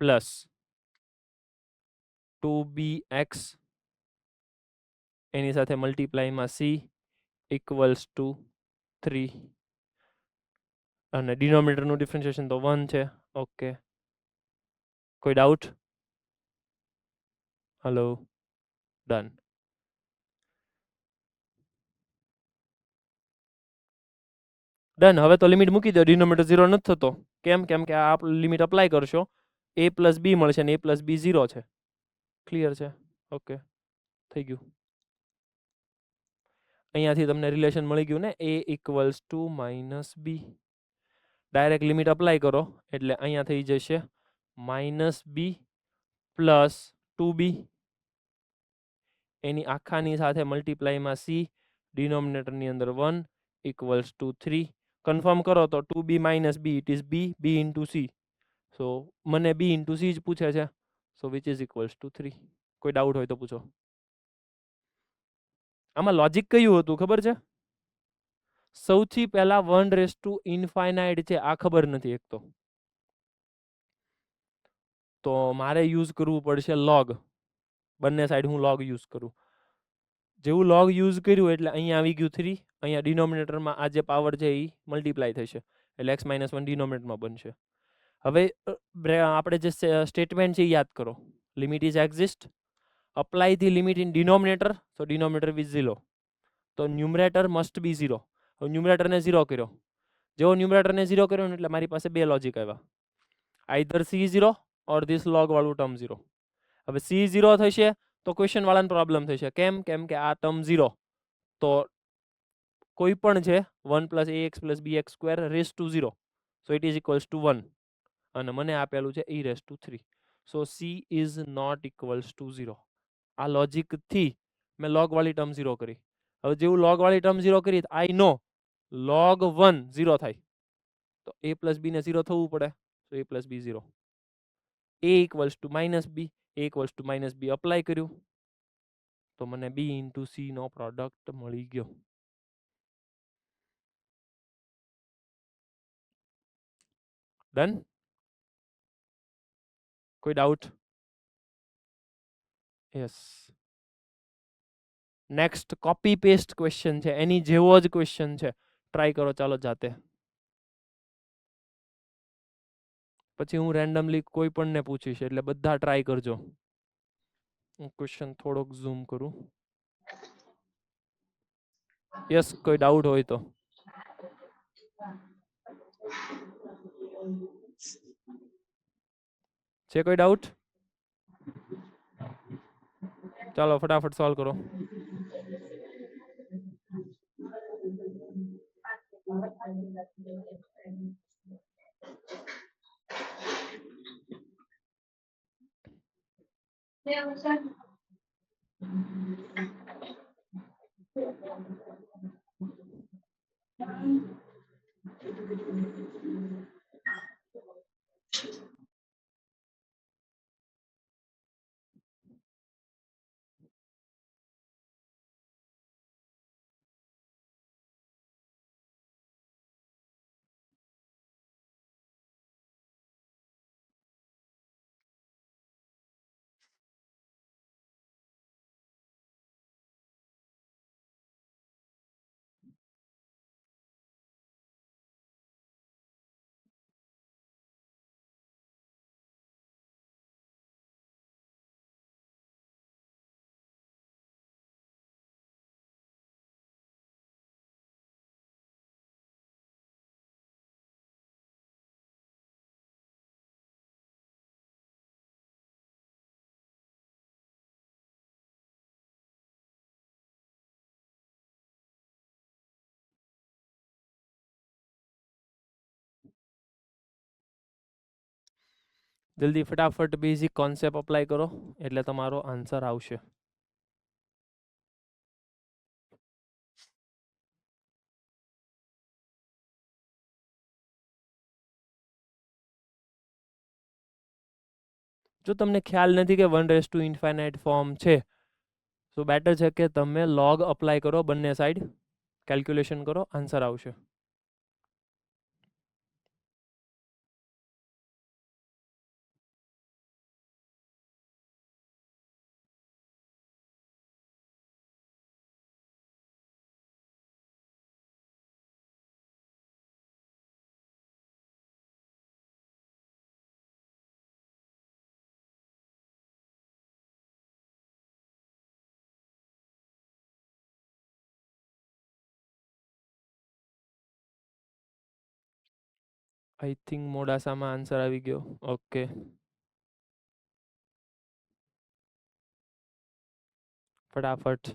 પ્લસ 2bx એની સાથે મલ્ટીપ્લાયમાં c ઇક્વલ્સ ટુ 3. અને ડિનોમિનેટરનું ડિફરન્શિએશન તો 1 છે. ઓકે, કોઈ ડાઉટ? Hello, done. ડન. હવે તો લિમિટ મૂકી દો. ડિનોમિનેટર 0 નથી થતો. કેમ? કેમ કે આ લિમિટ અપ્લાય કરશો, a પ્લસ b મળશે ને a પ્લસ b 0 છે. ક્લિયર છે? ઓકે, થઈ ગયું. અહીંયાથી તમને રિલેશન મળી ગયું ને, a equals to minus b. Direct limit apply કરો એટલે અહીંયા થઈ જશે માઇનસ b પ્લસ 2b એની આખાની સાથે મલ્ટીપ્લાયમાં c, ડિનોમિનેટરની અંદર 1 ઇક્વલ્સ ટુ 3. કન્ફર્મ કરો તો 2b minus b it is b into c. સો મને b ઇન્ટુ c જ પૂછે છે, સો વિચ ઇઝ ઇક્વલ્સ ટુ 3. કોઈ ડાઉટ હોય તો પૂછો. આમાં લોજિક કયું હતું ખબર છે? સૌથી પહેલા 1⁻∞ છે આ ખબર નથી એક તો મારે યુઝ કરવું પડશે log. બંને સાઈડ હું log યુઝ કરું. જેવું log યુઝ કર્યું એટલે અહીંયા આવી ગયું 3. અહીંયા ડિનોમિનેટરમાં આ જે પાવર છે એ મલ્ટીપ્લાય થશે એટલે x - 1 ડિનોમિનેટરમાં બનશે. હવે આપણે જે સ્ટેટમેન્ટ છે એ યાદ કરો. Limit is exist, apply the limit in denominator, so denominator viz 0. તો ન્યુમરેટર મસ્ટ બી 0. હવે ન્યુમરેટરને 0 કર્યો. જેવો ન્યુમરેટરને 0 કર્યો ને એટલે મારી પાસે બે લોજિક આવ્યા, either c 0 or this log વાળું ટર્મ 0. હવે c 0 થશે તો ક્વેશ્ચન વાળાને પ્રોબ્લેમ થશે. કેમ? કેમ કે આ ટર્મ 0 તો કોઈ પણ છે 1 plus ax plus bx square raise to 0, so it is equals to 1. અને મને આપેલું છે e⁻3. So c is not equals to 0. આ લોજિક થી મેં log વાળી ટર્મ 0 કરી. હવે જેવું log વાળી ટર્મ 0 કરી, આઈ નો log 1 0 થાય તો a પ્લસ b ને 0 થવું પડે, તો a plus b 0. a equals to minus b, a equals to minus b apply કર્યું તો મને b ઇન્ટુ c નો પ્રોડક્ટ મળી ગયો. ડન. કોઈ doubt? Yes. Next copy paste question છે, એની જેવો જ ક્વેશ્ચન છે, ટ્રાય કરો ચાલો જાતે. પછી હું રેન્ડમલી કોઈ પણ ને પૂછીશ એટલે બધા ટ્રાય કરજો. હું ક્વેશ્ચન થોડોક ઝૂમ કરું. યસ, કોઈ ડાઉટ હોય તો. છે કોઈ ડાઉટ? ચાલો ફટાફટ સોલ્વ કરો. જલ્દી ફટાફટ બેઝિક કોન્સેપ્ટ અપ્લાય કરો એટલે તમારો આન્સર આવશે. જો તમને ખ્યાલ નથી કે 1:∞ ફોર્મ છે, તો બેટર છે કે તમે લોગ અપ્લાય કરો બંને સાઈડ, કેલ્ક્યુલેશન કરો, આન્સર આવશે. આઈ થિંક મોડાસામાં આન્સર આવી ગયો. ઓકે, ફટાફટ.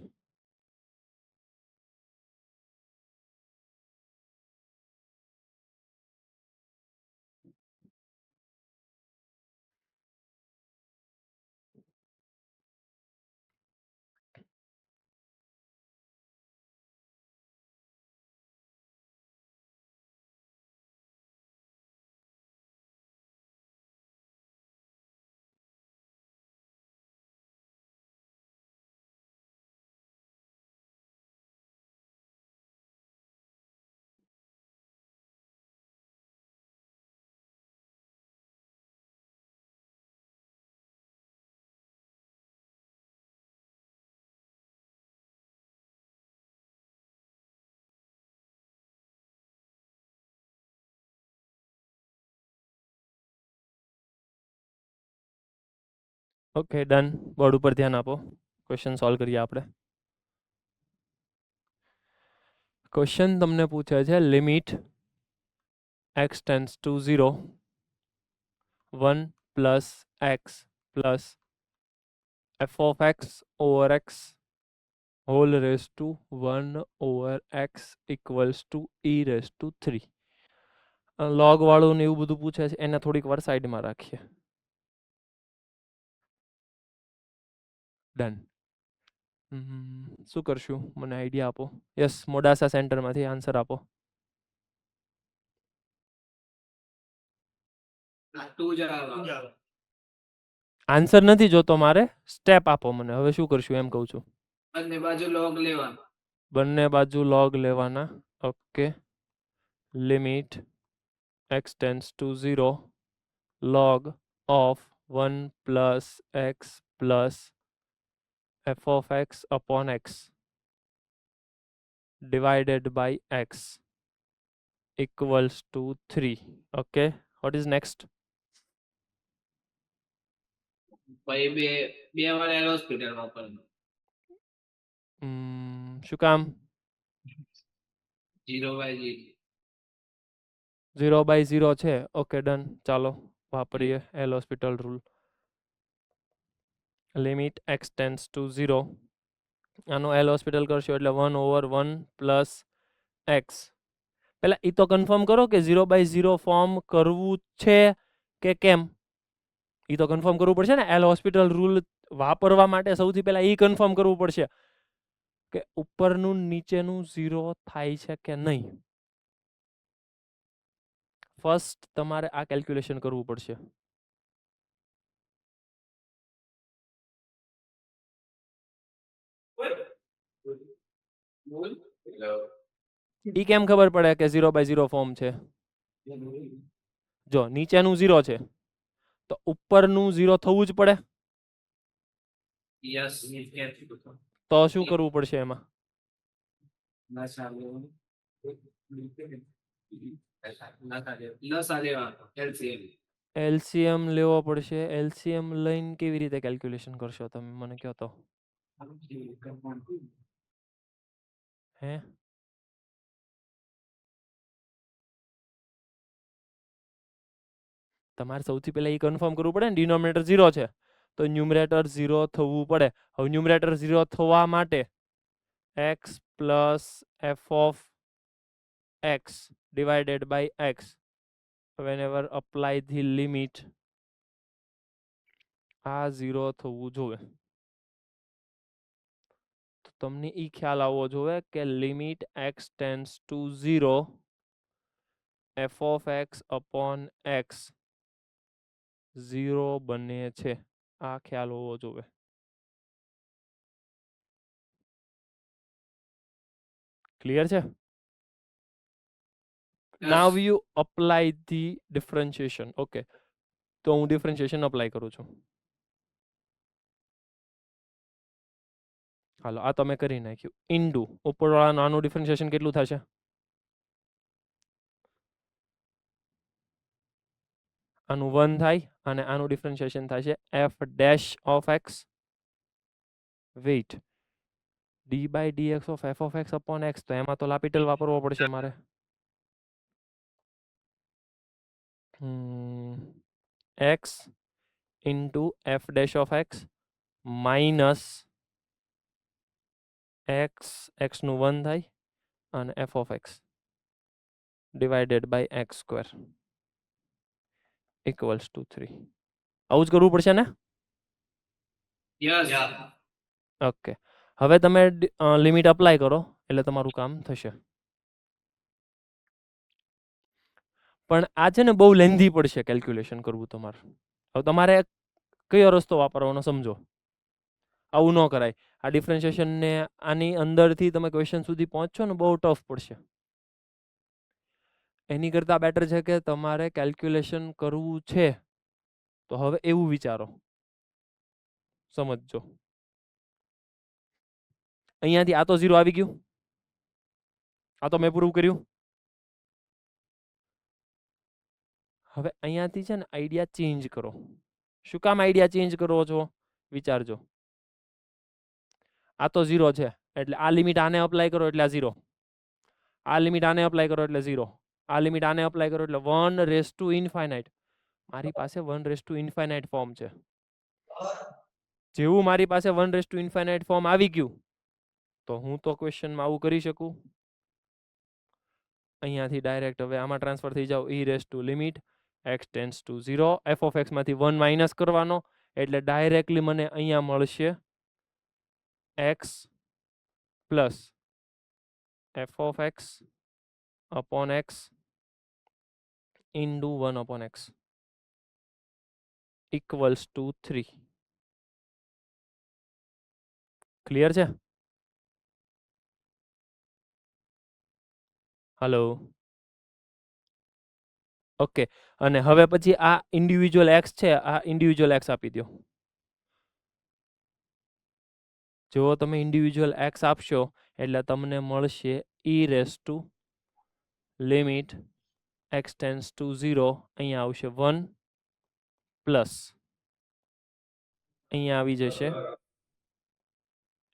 Okay done. બોર્ડ ઉપર ધ્યાન આપો. ક્વેશ્ચન સોલ્વ કરીએ આપણે. ક્વેશ્ચન તમને પૂછે છે limit x tends to 0 1 plus x plus f of x over x whole raised to 1 over x equals to e raised to 3. Log વાળું ને એવું બધું પૂછે છે, એને થોડીક વાર સાઈડમાં રાખીએ. ડન. શું કરશું, મને આઈડિયા આપો. યસ, મોડાસા સેન્ટરમાંથી આન્સર આપો. આન્સર નથી જોતો મારે, સ્ટેપ આપો મને. હવે શું કરશું એમ કહું છું. બંને બાજુ લોગ લેવાનું. બંને બાજુ લોગ લેવાના. Okay. Limit x tends to 0 log of 1 plus x plus f of x upon x divided by x equals to 3. Okay, what is next? ભાઈ બે બે વાર એલ હોસ્પિટલ વાપરવાનું શું કામ? 0/0 0/0 છે. ઓકે ડન, ચાલો વાપરીએ L hospital rule. Limit x tends to 0. આનો એલ હોસ્પિટલ કરશો એટલે 1/1 પ્લસ x. પહેલા એ તો કન્ફર્મ કરો કે 0/0 ફોર્મ કરવું છે કે કેમ. એ તો કન્ફર્મ કરવું પડશે ને. એલ હોસ્પિટલ રૂલ વાપરવા માટે સૌથી પહેલા એ કન્ફર્મ કરવું પડશે કે ઉપરનું નીચેનું 0 થાય છે કે નહીં. ફર્સ્ટ તમારે આ કેલ્ક્યુલેશન કરવું પડશે. ઈ કેમ ખબર પડે કે 0/0 ફોર્મ છે? જો નીચેનું 0 છે તો ઉપરનું 0 થવું જ પડે. યસ તો શું કરવું પડશે એમાં? એલસીએમ લેવો પડશે. એલસીએમ લઈને કેવી રીતે કેલ્ક્યુલેશન કરશો તમે મને કહો તો. હે તમારે સૌથી પહેલા એ કન્ફર્મ કરવું પડે ને. ડિનોમિનેટર 0 છે તો ન્યુમરેટર 0 થવું પડે. હવે ન્યુમરેટર 0 થવા માટે x plus f of x divided by x whenever apply the limit આ 0 થવું જોઈએ. તો તમને ઈ ખ્યાલ આવવો જોઈએ કે limit x tends to 0 f of x upon x 0 બને છે. આ ખ્યાલ હોવો જોઈએ. ક્લિયર છે? Now you apply the differentiation. Okay, તો હું ડિફરન્શિએશન અપ્લાય કરું છું. હાલો આ તમે કરી નાખ્યું. ઇન્ટુ ઉપરવાળાનું આનું ડિફરન્શિએશન કેટલું થશે? આનું 1 થાય અને આનું ડિફરન્શિએશન થશે f dash of x wait d by dx of f of x upon x. તો એમાં તો લાપિટલ વાપરવો પડશે મારે. x into f dash of x minus x નું 1 થાય અને f of x divided by x square equals to 3. આવું જ કરવું પડશે ને? યસ ઓકે, હવે તમે લિમિટ અપ્લાય કરો એટલે તમારું કામ થશે. પણ આ છે ને બહુ લેન્ધી પડશે કેલ્ક્યુલેશન કરવું તમારે. હવે તમારે કયો રસ્તો વાપરવાનો સમજો. આવું ન કરાય. આ ડિફરન્શિએશન ને આની અંદરથી તમે ક્વેશ્ચન સુધી પહોંચશો ને બહુ ટફ પડશે. એની કરતાં બેટર છે કે તમારે કેલ્ક્યુલેશન કરવું છે તો હવે એવું વિચારો. સમજજો. અહીંયાથી આ તો 0 આવી ગયું. આ તો મેં પ્રૂવ કર્યું. હવે અહીંયાથી છે ને આઈડિયા ચેન્જ કરો. શું કામ આઈડિયા ચેન્જ કરો છો? વિચારજો. આ તો 0 છે એટલે આ લિમિટ આને અપ્લાય કરો એટલે આ 0. આ લિમિટ આને અપ્લાય કરો એટલે 0. આ લિમિટ આને અપ્લાય કરો એટલે 1/∞. મારી પાસે 1/∞ ફોર્મ છે. જેવું મારી પાસે 1/∞ ફોર્મ આવી ગયું તો હું તો ક્વેશ્ચનમાં આવું કરી શકું. અહીંયાથી ડાયરેક્ટ હવે આમાં ટ્રાન્સફર થઈ જાવ. e raise to limit x tends to 0 f of x માંથી 1 માઇનસ કરવાનો એટલે ડાયરેક્ટલી મને અહીંયા મળશે x plus f of x upon x into 1 upon x equals to 3. Clear છે? હલો. ઓકે, અને હવે પછી આ ઇન્ડિવિજ્યુઅલ x છે, આ ઇન્ડિવિજ્યુઅલ x આપી દો. જો તમે ઇન્ડિવિજ્યુઅલ એક્સ આપશો એટલે તમને મળશે ઈ raise to limit x tends to 0, અહીંયા આવશે 1 પ્લસ અહીંયા આવી જશે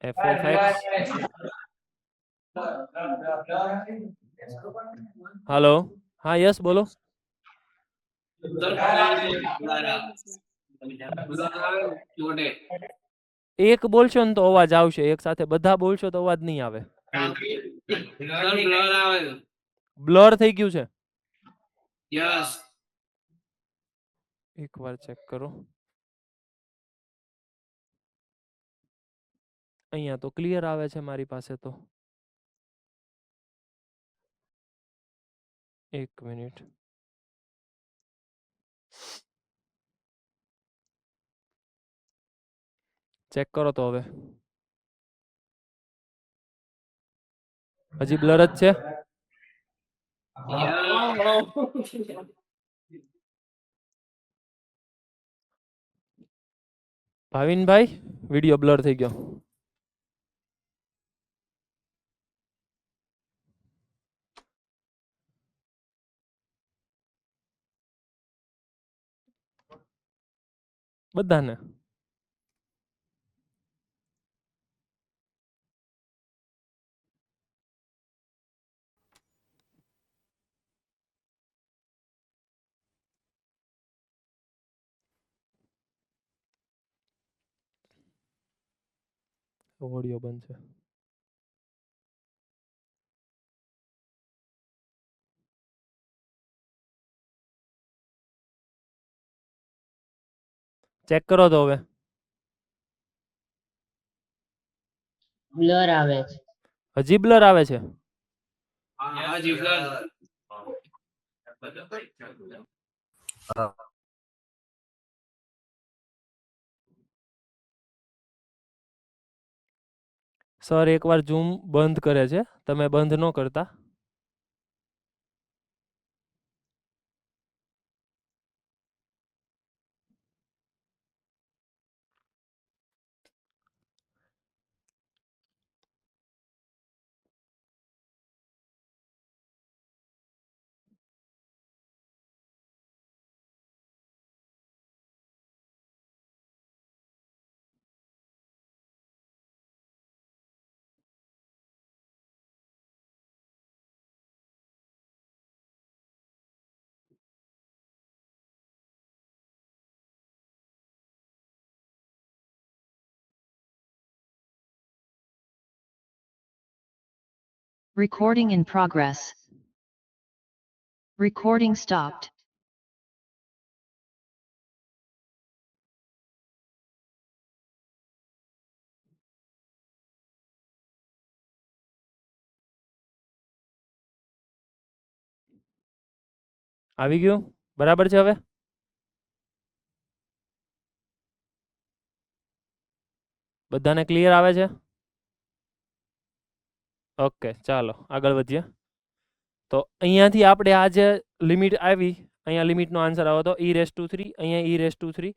એફ ઓફ એક્સ. હાલો, હા યસ બોલો. એક બોલશો ને તો અવાજ આવશે, એક સાથે બધા બોલશો તો અવાજ નહીં આવે. બ્લર થઈ ગયું છે. યસ એકવાર ચેક કરો. અહીંયા તો ક્લિયર આવે છે મારી પાસે તો. એક મિનિટ. ચેક કરો તો હવે. હજી બ્લર જ છે. ભાવિનભાઈ વિડિયો બ્લર થઈ ગયો. બધાને ઓડિયો બંધ છે. ચેક કરો તો હવે. બ્લર આવે છે. હજી બ્લર આવે છે. સર એકવાર ઝૂમ બંધ કરે છે, તમે બંધ ન કરતા. Recording in progress. Recording stopped. આવી ગયું? બરાબર છે હવે? બધાને ક્લિયર આવે છે? ઓકે ચાલો આગળ વધીએ. તો અહીંયાથી આપણે આ જે લિમિટ આવી, અહીંયા લિમિટનો આન્સર આવ્યો હતો e⁻3, અહીંયા e⁻3.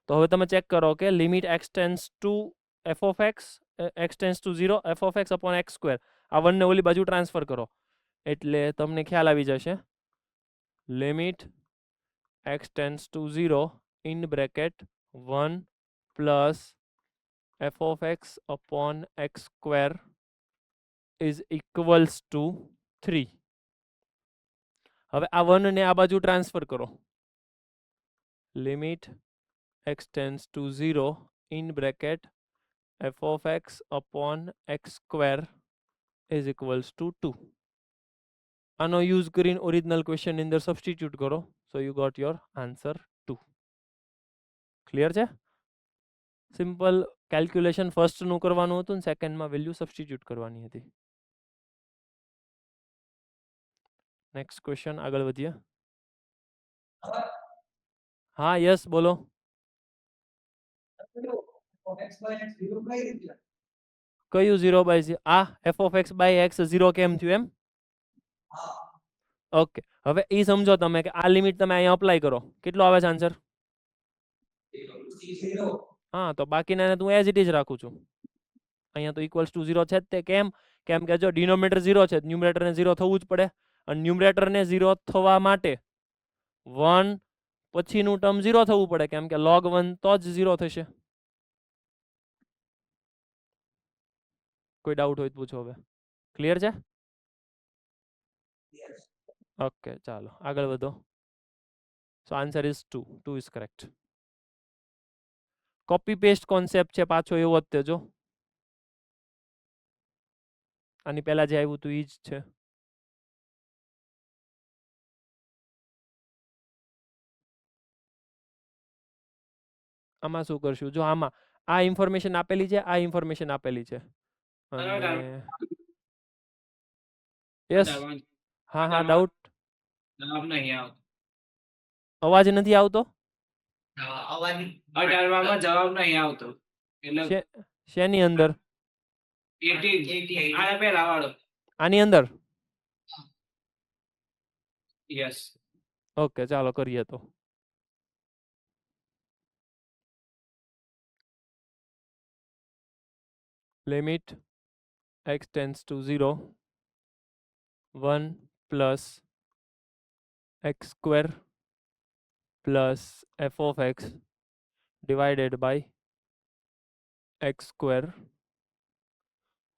તો હવે તમે ચેક કરો કે limit x tends two f of x, x tends to 0, f of x upon x square, આ વનને ઓલી બાજુ ટ્રાન્સફર કરો એટલે તમને ખ્યાલ આવી જશે. Limit x tends to 0 in bracket 1 plus f of x upon x square is equals to 3. હવે આ 1 ને આ બાજુ ટ્રાન્સફર કરો. Limit x tends to 0 in bracket f of x upon x square is equals to 2. આનો use કરીને original ક્વેશ્ચનની અંદર સબસ્ટિટ્યુટ કરો, so you got your answer 2. Clear છે? સિમ્પલ કેલ્ક્યુલેશન ફર્સ્ટનું કરવાનું હતું ને સેકન્ડમાં વેલ્યુ સબસ્ટિટ્યુટ કરવાની હતી. નેક્સ્ટ ક્વેશ્ચન આગળ વધીએ. હા યસ બોલો. કયું 0/0? આ f of x by x 0 કેમ થયું એમ? ઓકે, હવે એ સમજો તમે કે આ લિમિટ તમે અહીંયા અપ્લાય કરો, કેટલો આવે છે આન્સર? હા, તો બાકીના હું એઝ ઇટ ઇઝ રાખું છું. અહીંયા તો ઇક્વલ્સ ટુ 0 છે જ તે. કેમ કે જો ડિનોમિનેટર 0 છે, ન્યુમરેટરને 0 થવું જ પડે, અને ન્યુમરેટરને 0 થવા માટે 1 પછીનું ટર્મ 0 થવું પડે, કેમ કે log 1 તો જ 0 થશે. કોઈ ડાઉટ હોય તો પૂછો હવે. ક્લિયર છે? ઓકે, ચાલો આગળ વધો. So answer is 2. 2 is correct. Copy paste concept છે પાછો એવો જ તે જો. આની પહેલા જે આવ્યું હતું એ જ છે. આમાં શું કરશું? જો આમાં આ ઇન્ફોર્મેશન આપેલી છે, આ ઇન્ફોર્મેશન આપેલી છે. અને યસ, હા હા, ડાઉટ. જવાબ નહીં આવતો. અવાજ નથી આવતો. અવાજ 18 જવાબ નહીં આવતો. એટલે શેની અંદર? 18 આના પહેલા વાળો. આની અંદર. યસ. ઓકે, ચાલો કરીએ તો. Limit x tends to 0, 1 plus x square plus f of x divided by x square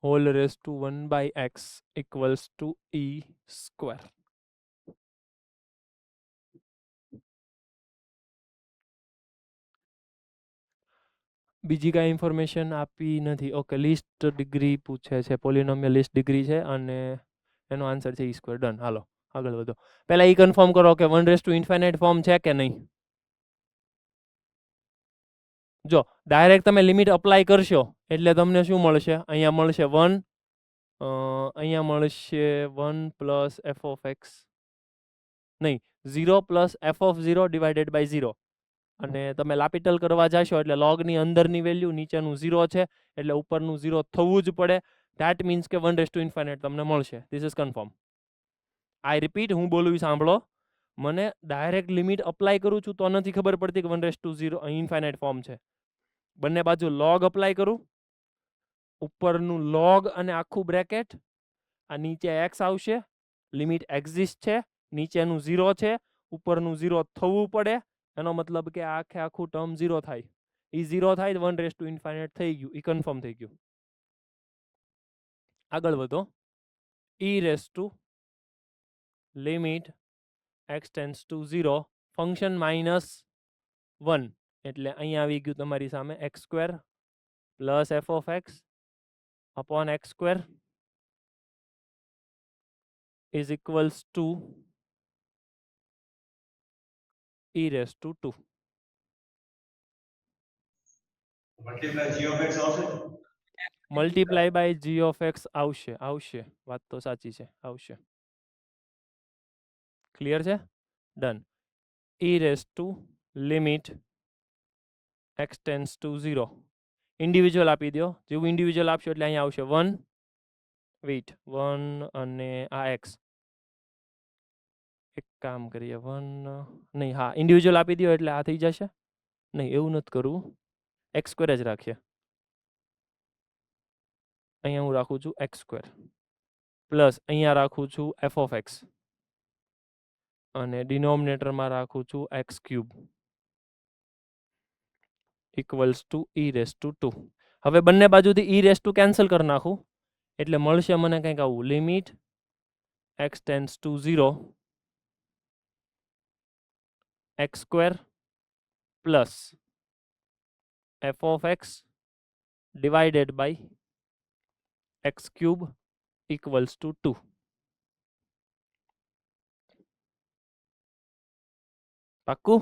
whole raised to 1 by x equals to e square. બીજી કાંઈ ઇન્ફોર્મેશન આપી નથી. ઓકે, લિસ્ટ ડિગ્રી પૂછે છે, પોલિનોમિયલ લિસ્ટ ડિગ્રી છે, અને એનો આન્સર છે ઈ સ્ક્વેર. ડન. હાલો આગળ વધો. પહેલા ઈ કન્ફર્મ કરો કે 1⁻∞ ફોર્મ છે કે નહીં. જો ડાયરેક્ટ તમે લિમિટ અપ્લાય કરશો એટલે તમને શું મળશે? અહીંયા મળશે 1, અહીંયા મળશે 1 પ્લસ એફ ઓફ એક્સ, નહીં, 0 plus f of 0 divided by 0. અને તમે લાપિટલ કરવા જાશો એટલે લોગની અંદરની વેલ્યુ, નીચેનું 0 છે એટલે ઉપરનું 0 થવું જ પડે. ધેટ મીન્સ કે 1⁻∞ તમને મળશે. This is confirm. I repeat, હું બોલું સાંભળો. મને ડાયરેક્ટ લિમિટ અપ્લાય કરું છું તો નથી ખબર પડતી કે 1⁻∞ ફોર્મ છે. બંને બાજુ લોગ અપ્લાય કરું, ઉપરનું લોગ અને આખું બ્રેકેટ, આ નીચે x આવશે, લિમિટ એક્ઝિસ્ટ છે, નીચેનું 0 છે, ઉપરનું 0 થવું પડે, એનો મતલબ કે આખે આખું ટર્મ 0 થાય. એ 0 થાય 1⁻∞ થઈ ગયું, એ કન્ફર્મ થઈ ગયું. આગળ વધો. e લિમિટ x tends to 0 ફંક્શન -1, એટલે અહીંયા આવી ગયું તમારી સામે x square plus f of x upon x square is equals to e⁻². Multiply g of x આવશે. Multiply by g of x આવશે. વાત તો સાચી છે, આવશે. ક્લિયર છે? Done. e⁻² limit x tends to 0. Individual આપી દો. જેવું ઇન્ડિવિજ્યુઅલ આપશો એટલે અહીંયા આવશે 1, વેઇટ, 1 અને આ x. એક કામ કરીએ, 1 નહીં, હા, ઇન્ડિવિજ્યુઅલ આપી દો એટલે આ થઈ જશે. નહીં, એવું નથી કરવું, એક્સ સ્ક્વેર જ રાખીએ. અહીંયા હું રાખું છું એક્સ સ્ક્વેર પ્લસ અહીંયા રાખું છું એફ ઓફ એક્સ, અને ડિનોમિનેટરમાં રાખું છું x cube equals to e⁻². હવે બંને બાજુથી e⁻² કેન્સલ કરી નાખું એટલે મળશે મને કંઈક આવું. Limit x tends to 0, x square plus f of x divided by x cube equals to 2. પાક્કું?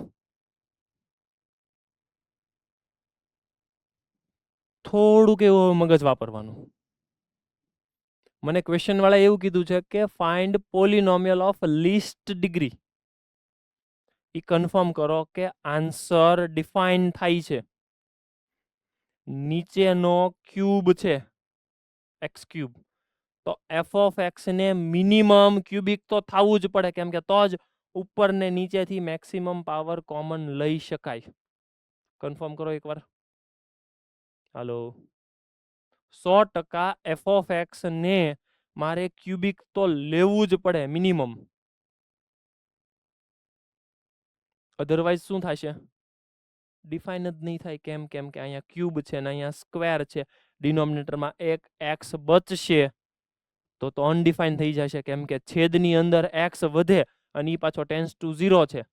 થોડુંક એવું મગજ વાપરવાનું. મને ક્વેશ્ચન વાળા એવું કીધું છે કે find polynomial of least degree. એ કન્ફર્મ કરો કે આન્સર ડિફાઇન થાય છે. નીચેનો ક્યુબ છે એક્સ ક્યુબ, તો એફ ઓફ એક્સ ને મિનિમમ ક્યુબિક તો થવું જ પડે, કેમ કે તો જ ઉપર ને નીચેથી મેક્સિમમ પાવર કોમન લઈ શકાય. કન્ફર્મ કરો એકવાર. હાલો, 100% એફ ઓફ એક્સ ને મારે ક્યુબિક તો લેવું જ પડે મિનિમમ, અધરવાઇઝ શું થશે? ડિફાઇન જ નહીં થાય. કેમ? કેમ કે અહીંયા ક્યુબ છે ને અહીંયા સ્ક્વેર છે, ડિનોમિનેટરમાં એક એક્સ બચશે તો અનડિફાઇન થઈ જશે, કેમ કે છેદની અંદર એક્સ વધે અને એ પાછો ટેન્સ ટુ 0 છે.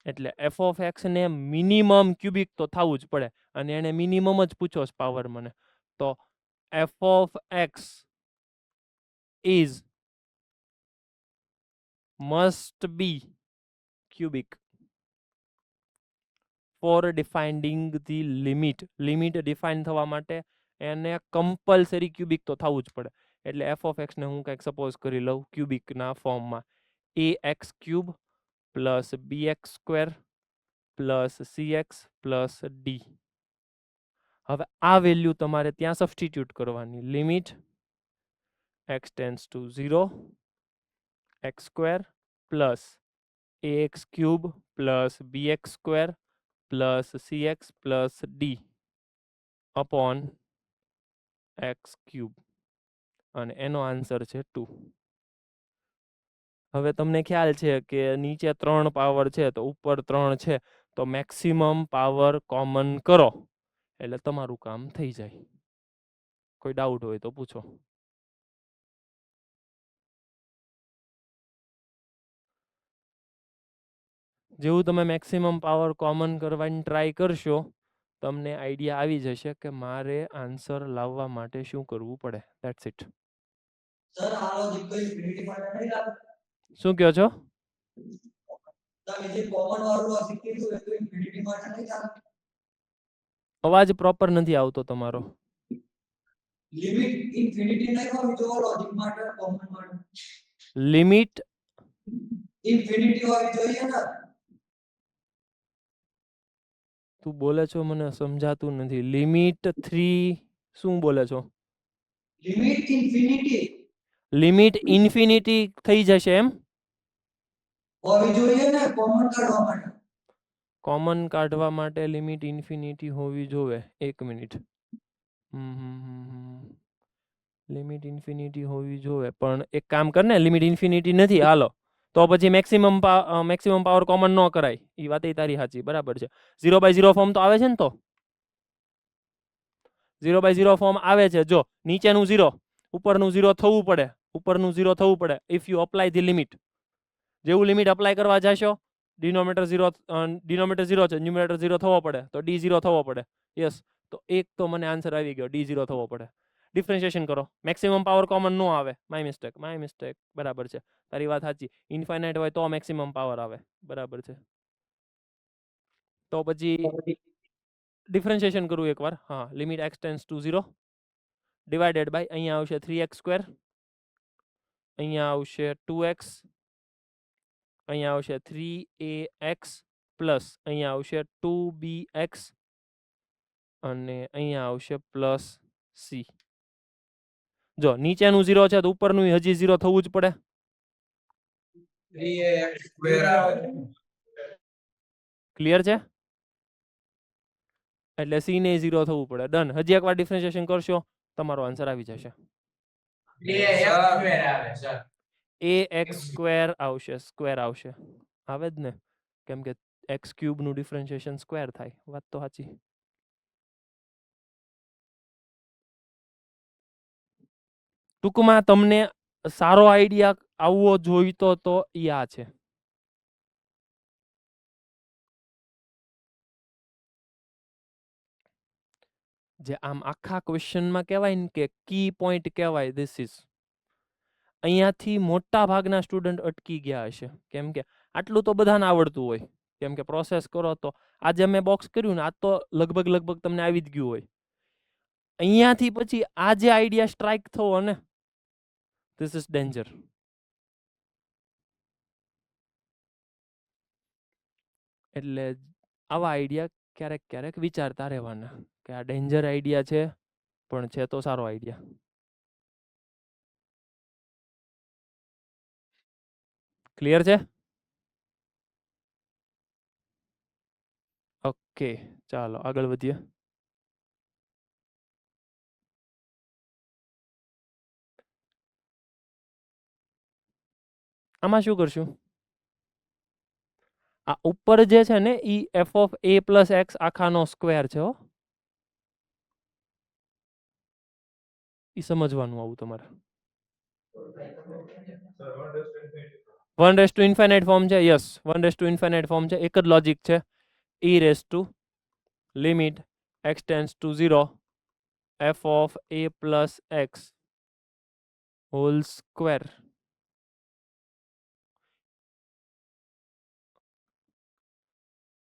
એટલે એફ ઓફ એક્સ ને મિનિમમ ક્યુબિક તો થવું જ પડે, અને એને મિનિમમ જ પૂછો પાવર મને. તો f of x is must be cubic for defining the limit. Limit define થવા માટે એને કમ્પલસરી ક્યુબિક તો થવું જ પડે. એટલે એફ ઓફ એક્સ ને હું કંઈક સપોઝ કરી લઉં ક્યુબિકના ફોર્મમાં, a x cube plus b x square plus c x plus d. હવે આ વેલ્યુ તમારે ત્યાં સબસ્ટિટ્યુટ કરવાની. Limit x tends to 0 x square plus a x cube plus b x square plus c x plus d upon x cube, અને એનો answer છે 2. હવે તમને ખ્યાલ છે કે નીચે 3 પાવર છે તો ઉપર 3 છે, તો મેક્સિમમ પાવર કોમન કરો એટલે તમારું કામ થઈ જાય. કોઈ ડાઉટ હોય તો પૂછો. જેવું તમે મેક્સિમમ પાવર કોમન કરવાની ટ્રાય કરશો, તમને આઈડિયા આવી જશે કે મારે આન્સર લાવવા માટે શું કરવું પડે. That's it. સર આ લોજિક તો ઇન્ફિનિટી માટે નહીં લાગે. શું કહો છો? તમે જે કોમન વાળું લોજિક કીધું એ તો ઇન્ફિનિટી માટે નહીં લાગે. અવાજ પ્રોપર નથી આવતો તમારો. લિમિટ ઇન્ફિનિટી નહીં હોવી જોઈએ લોજિક માટે, કોમન માટે. લિમિટ ઇન્ફિનિટી હોવી જોઈએ ને. તું બોલે છો મને સમજાતું નથી. લિમિટ 3 શું બોલે છો? લિમિટ ઇન્ફિનિટી લિમિટ ઇન્ફિનિટી થઈ જશે એમ? હોવી જોઈએ ને કોમન કાઢવા માટે. કોમન કાઢવા માટે લિમિટ ઇન્ફિનિટી હોવી જોઈએ. 1 મિનિટ. લિમિટ ઇન્ફિનિટી હોવી જોઈએ, પણ એક કામ કર ને, લિમિટ ઇન્ફિનિટી નથી, હાલો તો પછી મેક્સિમમ પાવર કોમન ન કરાય. એ વાત તારી સાચી, બરાબર છે. 0/0 ફોર્મ તો આવે છે ને? તો 0/0 ફોર્મ આવે છે. જો નીચેનું 0 ઉપરનું 0 થવું પડે, ઉપરનું 0 થવું પડે if you apply the limit. જેવું લિમિટ અપ્લાય કરવા જશો, ડિનોમિનેટર 0 છે, ન્યુમરેટર 0 થવો પડે, તો ડી 0 થવો પડે. યસ, તો એક તો મને આન્સર આવી ગયો, ડી 0 થવો પડે. ડિફરન્શિએશન કરો, મેક્સિમમ પાવર કોમન ન આવે. My mistake. બરાબર છે, તારી વાત સાચી. ઇન્ફાઇનાઇટ હોય તો મેક્સિમમ પાવર આવે, બરાબર છે. તો પછી ડિફરન્શિએશન કરું એકવાર. હા, limit x tends to 0 divided by અહીંયા આવશે 3x સ્ક્વેર, અહીંયા આવશે 2x, અહીંયા આવશે 3ax પ્લસ અહીંયા આવશે 2bx અને અહીંયા આવશે પ્લસ c. જો નીચેનું 0 છે તો ઉપરનું હજી 0 થવું જ પડે. 3ax સ્ક્વેર આવે. ક્લિયર છે? એટલે c ને 0 થવું પડે. ડન. હજી એકવાર ડિફરન્શિએશન કરશો, તમારો આન્સર આવી જશે. 3ax સ્ક્વેર આવે સર. ax સ્ક્વેર આવશે, સ્ક્વેર આવશે. આવે જ ને, કેમ કે x ક્યુબ નું ડિફરન્શિએશન સ્ક્વેર થાય. વાત તો સાચી. ટૂંકમાં તમને સારો આઈડિયા આવવો જોઈતો તો ઈ આ છે. જે આમ આખા ક્વેશ્ચનમાં કહેવાય ને કે કી પોઈન્ટ કહેવાય. ધીસ ઇઝ, અહીંયાથી મોટા ભાગના સ્ટુડન્ટ અટકી ગયા હશે, કેમ કે આટલું તો બધાને આવડતું હોય, કેમ કે પ્રોસેસ કરો તો આજે મેં બોક્સ કર્યું ને, આ તો લગભગ તમને આવી જ ગયું હોય. અહીંયાથી પછી આ જે આઈડિયા સ્ટ્રાઇક થવો ને, ધીસ ઇઝ ડેન્જર. એટલે આવા આઈડિયા ક્યારેક વિચારતા રહેવાના કે આ ડેન્જર આઈડિયા છે, પણ છે તો સારો આઈડિયા. ક્લિયર છે? ઓકે, ચાલો આગળ વધીએ. આમાં શું કરશું? આ ઉપર જે છે ને ઈ f of a plus x આખાનો સ્ક્વેર છે હો. ઈ સમજવાનું આવું તમારે. One raise to infinite form છે. Yes, one raise to infinite form છે. એક જ લોજિક છે. E raise to limit x tends to 0 f of a plus x whole square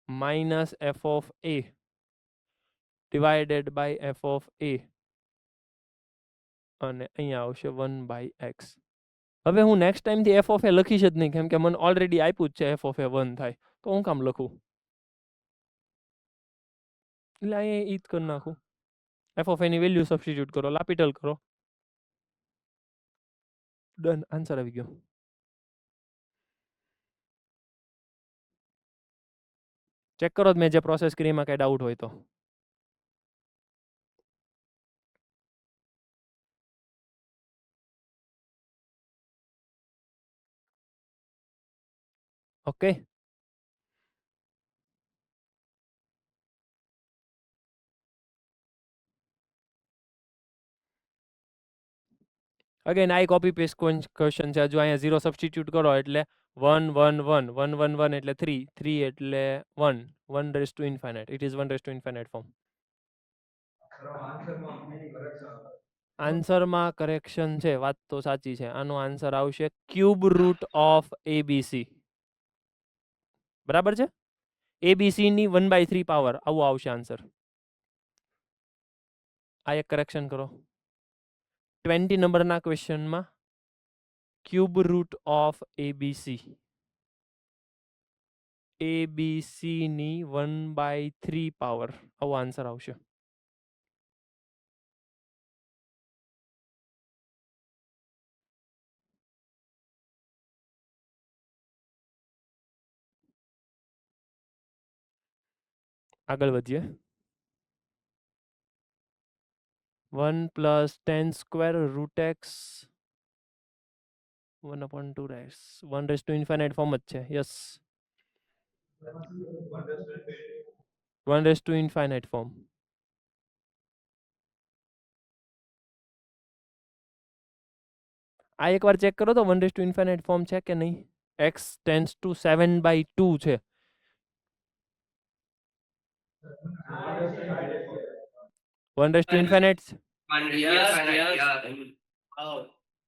minus f of a divided by f of a અને અહીંયા આવશે 1/x. હવે હું next ટાઈમથી એફ ઓફ એ લખીશ જ નહીં, કેમ કે મને ઓલરેડી આપ્યું જ છે એફ ઓફ એ 1 થાય, તો હું કામ લખું? એટલે અહીંયા ઈ જ કરી નાખું. F of any value substitute કરો, લાપિટલ કરો, ડન, આન્સર આવી ગયો. ચેક કરો મેં જે પ્રોસેસ કરી એમાં કઈ ડાઉટ હોય તો. Okay, again I copy paste question છે. જો અહીંયા 0 સબસ્ટિટ્યુટ કરો એટલે 1 1 1 1 1 1 એટલે 3 3 એટલે 1 1 raise to infinite. It is 1 raise to infinite form. આન્સરમાં કરેક્શન છે, વાત તો સાચી છે. આનો આન્સર આવશે ક્યુબ રૂટ ઓફ એબીસી. બરાબર છે? એબીસી ની 1/3 પાવર, આવું આવશે આન્સર. આ એક કરેક્શન કરો. 20 નંબરના ક્વેશ્ચનમાં cube root of ABC, ABC ની 1/3 પાવર, આવો આન્સર આવશે. આગળ વધીએ. 1 + tan square root x 1/2 raise 1 raise to infinite form જ છે. Yes, 1 raise to infinite form. આ એકવાર ચેક કરો તો 1 રેસ ટુ ઇન્ફાઇનાઇટ ફોર્મ છે કે નહીં. x ટેન્સ ટુ 7/2 છે. 1 રેસ ટુ ઇન્ફાઇનાઇટ.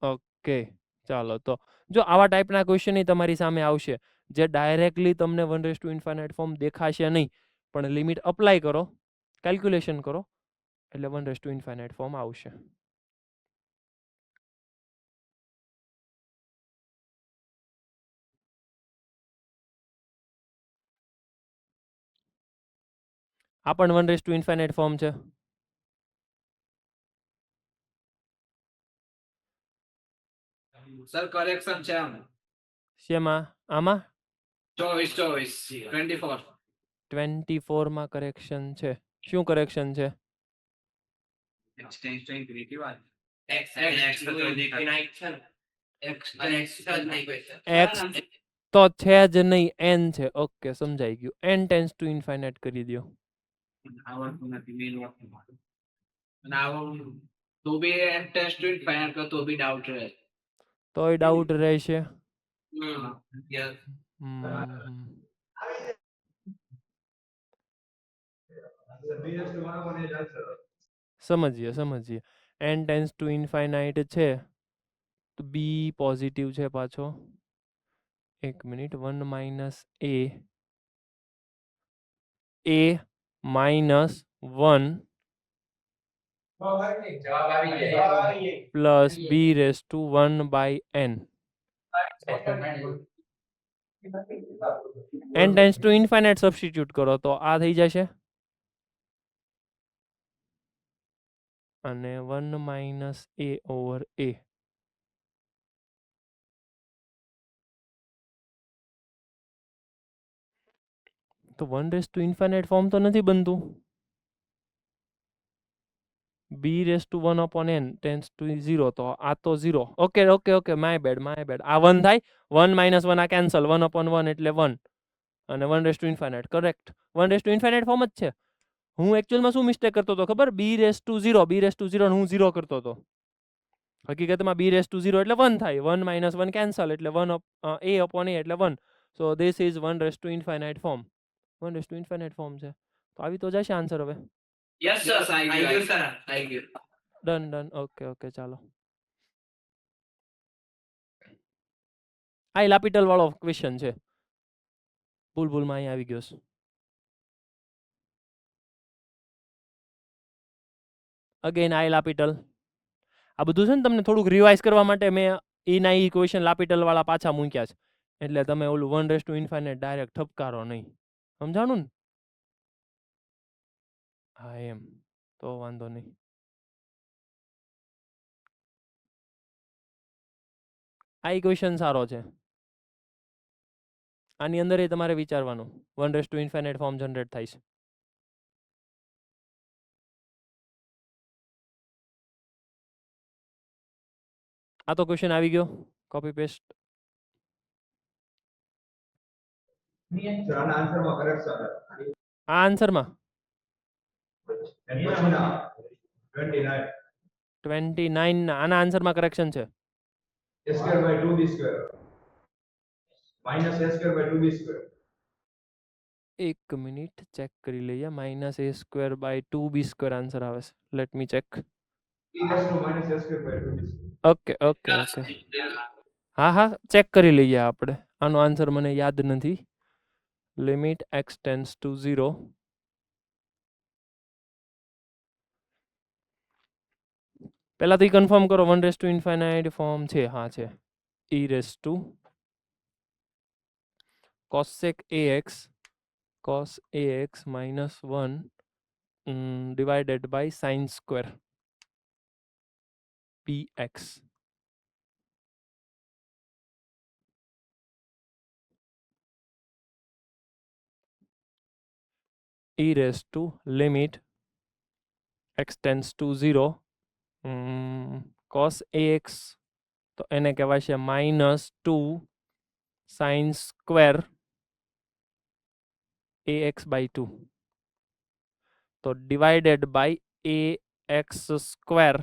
ઓકે, ચાલો તો જો આવા ટાઈપના ક્વેશ્ચન તમારી સામે આવશે જે ડાયરેક્ટલી તમને 1 રેસ ટુ ઇન્ફાઇનાઇટ ફોર્મ દેખાશે નહીં, પણ લિમિટ અપ્લાય કરો, કેલ્ક્યુલેશન કરો એટલે 1 રેસ ટુ ઇન્ફાઇનાઇટ ફોર્મ આવશે. આ પણ 1 રેસ ટુ ઇન્ફાઇનાઇટ ફોર્મ છે. સર કરેક્શન છે આમ શેમાં? આમાં 24 24 24 માં કરેક્શન છે. શું કરેક્શન છે? x tends two infinity 1 x tends two infinity છે x તો છે જ નહીં, n છે. ઓકે, સમજાઈ ગયું. n ટેન્સ ટુ ઇન્ફાઇનાઇટ કરી દો. આવડતું નથી મેન વાત અને આવું તો બી x ટેન્સ ટુ ઇન્ફિનિટી કરો તો બી ડાઉટ રહે. તોય ડાઉટ રહેશે. યસ સમજીએ. n ટેન્સ ટુ ઇન્ફાઇનાઇટ છે તો બી પોઝિટિવ છે પાછો. એક minute. 1 - a -1 plus b raise two 1/n. n tends two infinite substitute કરો તો આ થઈ જશે અને 1 - a/a. તો 1 રેસ ટુ ઇન્ફાઇનાઇટ ફોર્મ તો નથી બનતું. b raise to 1 upon n tends to 0 તો આ તો 0. Okay okay okay my bad આ 1 થાય 1 - 1 આ કેન્સલ 1 upon 1 એટલે 1 અને 1 raise to infinite correct 1 raise to infinite form જ છે. હું એકચ્યુઅલમાં શું મિસ્ટેક કરતો હતો ખબર b રેસ ટુ 0 હું 0 કરતો હતો. હકીકતમાં b રેસ ટુ 0 એટલે 1 થાય 1 - 1 કેન્સલ એટલે 1 a upon a એટલે 1. So this is 1 raise to infinite form 1 raise to infinite form છે. તો આવી તો જશે આન્સર હવે. યસ સર આવી ગયું સર આવી ગયું. ડન ઓકે ઓકે ચાલો આ લાપિટલ વાળો ક્વેશ્ચન છે. ભૂલમાં અહીં આવી ગયો છે. અગેન આઈ લાપિટલ આ બધું છે ને તમને થોડુંક રિવાઇઝ કરવા માટે મેં એના ઈ ક્વેશ્ચન લાપિટલ વાળા પાછા મૂક્યા છે. એટલે તમે ઓલું 1 રેસ ટુ ઇન્ફાઇનાઇટ ડાયરેક્ટ ઠપકારો નહીં. સમજાણું ને? હા એમ તો વાંધો નહીં. આ ક્વેશ્ચન સારો છે. આની અંદર એ તમારે વિચારવાનું 1 raise to infinite form generate થાય છે. આ તો ક્વેશ્ચન આવી ગયો કોપી પેસ્ટ Sir, આના આન્સરમાં કરેક્ટ સર. આ આન્સરમાં અને પછીના 29 29 આના આન્સરમાં કરેક્શન છે. a square by 2b square minus a square by 2b square. એક મિનિટ ચેક કરી લઈએ -a² by 2b² આન્સર આવે છે. Late me check. e raised to minus a square by 2b square. Okay okay okay હા check કરી લઈએ આપણે. આનો આન્સર મને યાદ નથી. લિમિટ x ટેન્ડ્સ ટુ 0 પહેલા તો કન્ફર્મ કરો 1 રેસ ટુ ઇન્ફાઇનાઇટ ફોર્મ છે. હા છે e raise two cosec ax -1 divided by sin square px e raised to limit x tends to 0 cos ax તો એને કહેવાય છે -2 sin square ax by 2 તો divided by ax square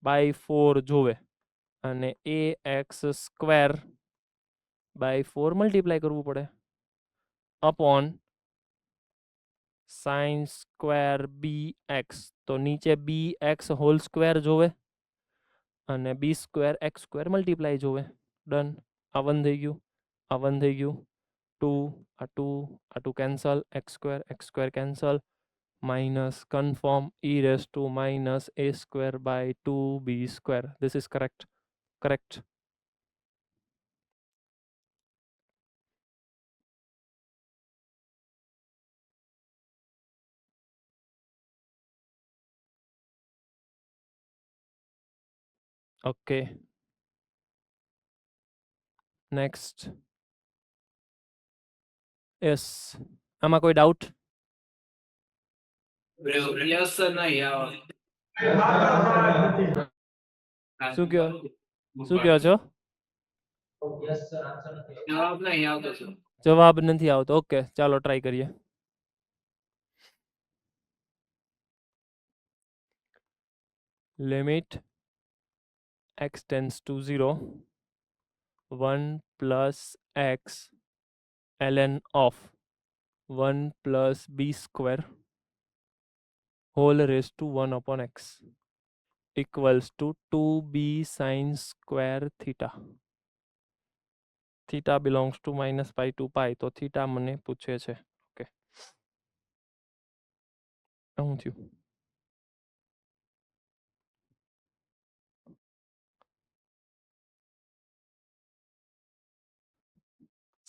by 4 જોવે અને ax square by 4 મલ્ટીપ્લાય કરવું પડે upon sin square bx તો નીચે bx હોલ સ્ક્વેર જોવે અને b square x square multiply જોવે. ડન. આ 1 થઈ ગયું આ 1 થઈ ગયું 2 આ 2 cancel x square cancel minus confirm e raised to -a² by 2b². This is correct. Okay. Next. Yes. આમાં કોઈ ડાઉટ? યસ સર નહીં આવો. શું કહો છો? Yes, sir. Answer નથી. જવાબ નહીં આવતો સર. જવાબ નથી આવતો. ઓકે ચાલો ટ્રાય કરીએ. Limit x tends to 0 1 plus x ln of 1 plus b² whole raised to 1 upon x equals to 2b sin square theta. Theta belongs to -π to π. તો theta મને પૂછે છે. ઓકે શું થયું?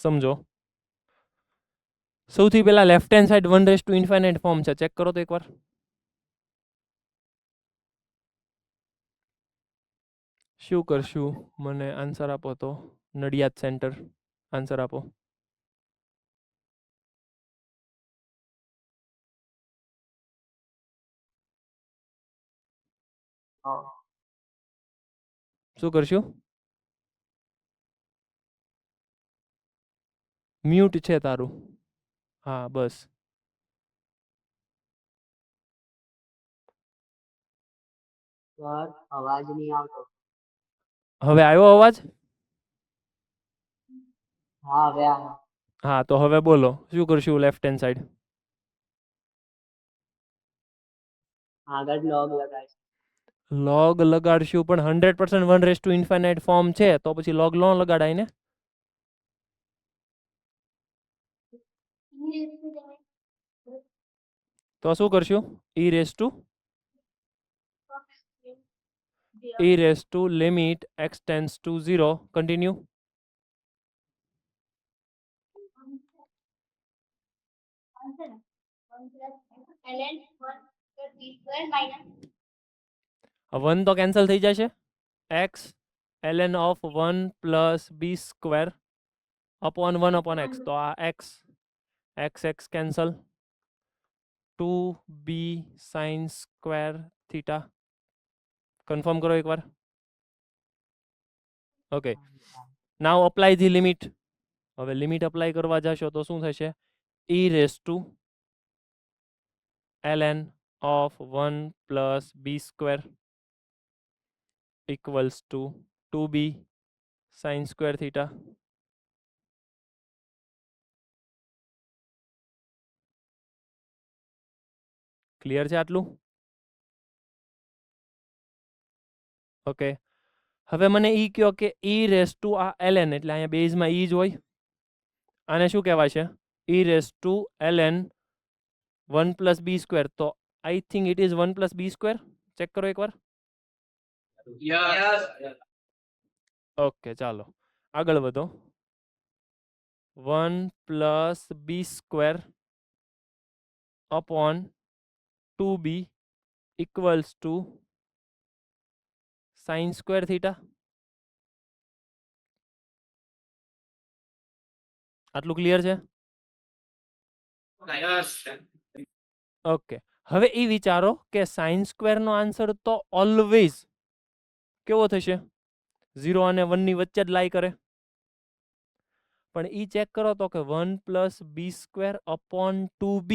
સમજો. સૌથી પહેલા left hand side 1 raise to infinite form છે. ચેક કરો તો એકવાર. શું કરશું? મને આન્સર આપો તો. નડિયાદ સેન્ટર આન્સર આપો. શું કરશું? મ્યુટ છે તારું. હા બસ. સર અવાજ નહીં આવતો. હવે આવ્યો અવાજ? હા હવે આવ્યો. હા તો હવે બોલો શું કરશું લેફ્ટ હેન્ડ સાઈડ? આગળ લોગ લગાવીશ. લોગ લગાડશું પણ 100% 1 ફોર્મ છે તો પછી લોગ નો લગાડાય ને. તો શું કરશું? e raised to limit x tends to 0 continue. One તો કેન્સલ થઈ જશે. x ln of 1 plus b square upon 1 upon x તો આ x cancel 2b sin square theta confirm કરો એકવાર. Okay now apply the limit. હવે limit apply કરવા જશો તો શું થશે? e raised to ln of 1 plus b square equals to 2b sin square theta. Clear છે આટલું? ઓકે હવે મને ઈ કયો કે e રેસ ટુ આ ln એટલે અહીંયા બેઝમાં ઈ જ હોય. આને શું કહેવાય છે? e raise two ln 1 plus b square. તો I think it is 1 plus b square. Check કરો એકવાર. Yes. ઓકે ચાલો આગળ વધો. 1 plus b square upon 2b equals to sin square theta. આટલું ક્લિયર છે? Yes. ઓકે હવે એ વિચારો કે સાઇન સ્ક્વેર નો આન્સર તો ઓલવેઝ કેવો થશે? 0 અને 1 ની વચ્ચે જ લાઈ કરે. પણ ઈ ચેક કરો તો કે 1 plus b square upon 2b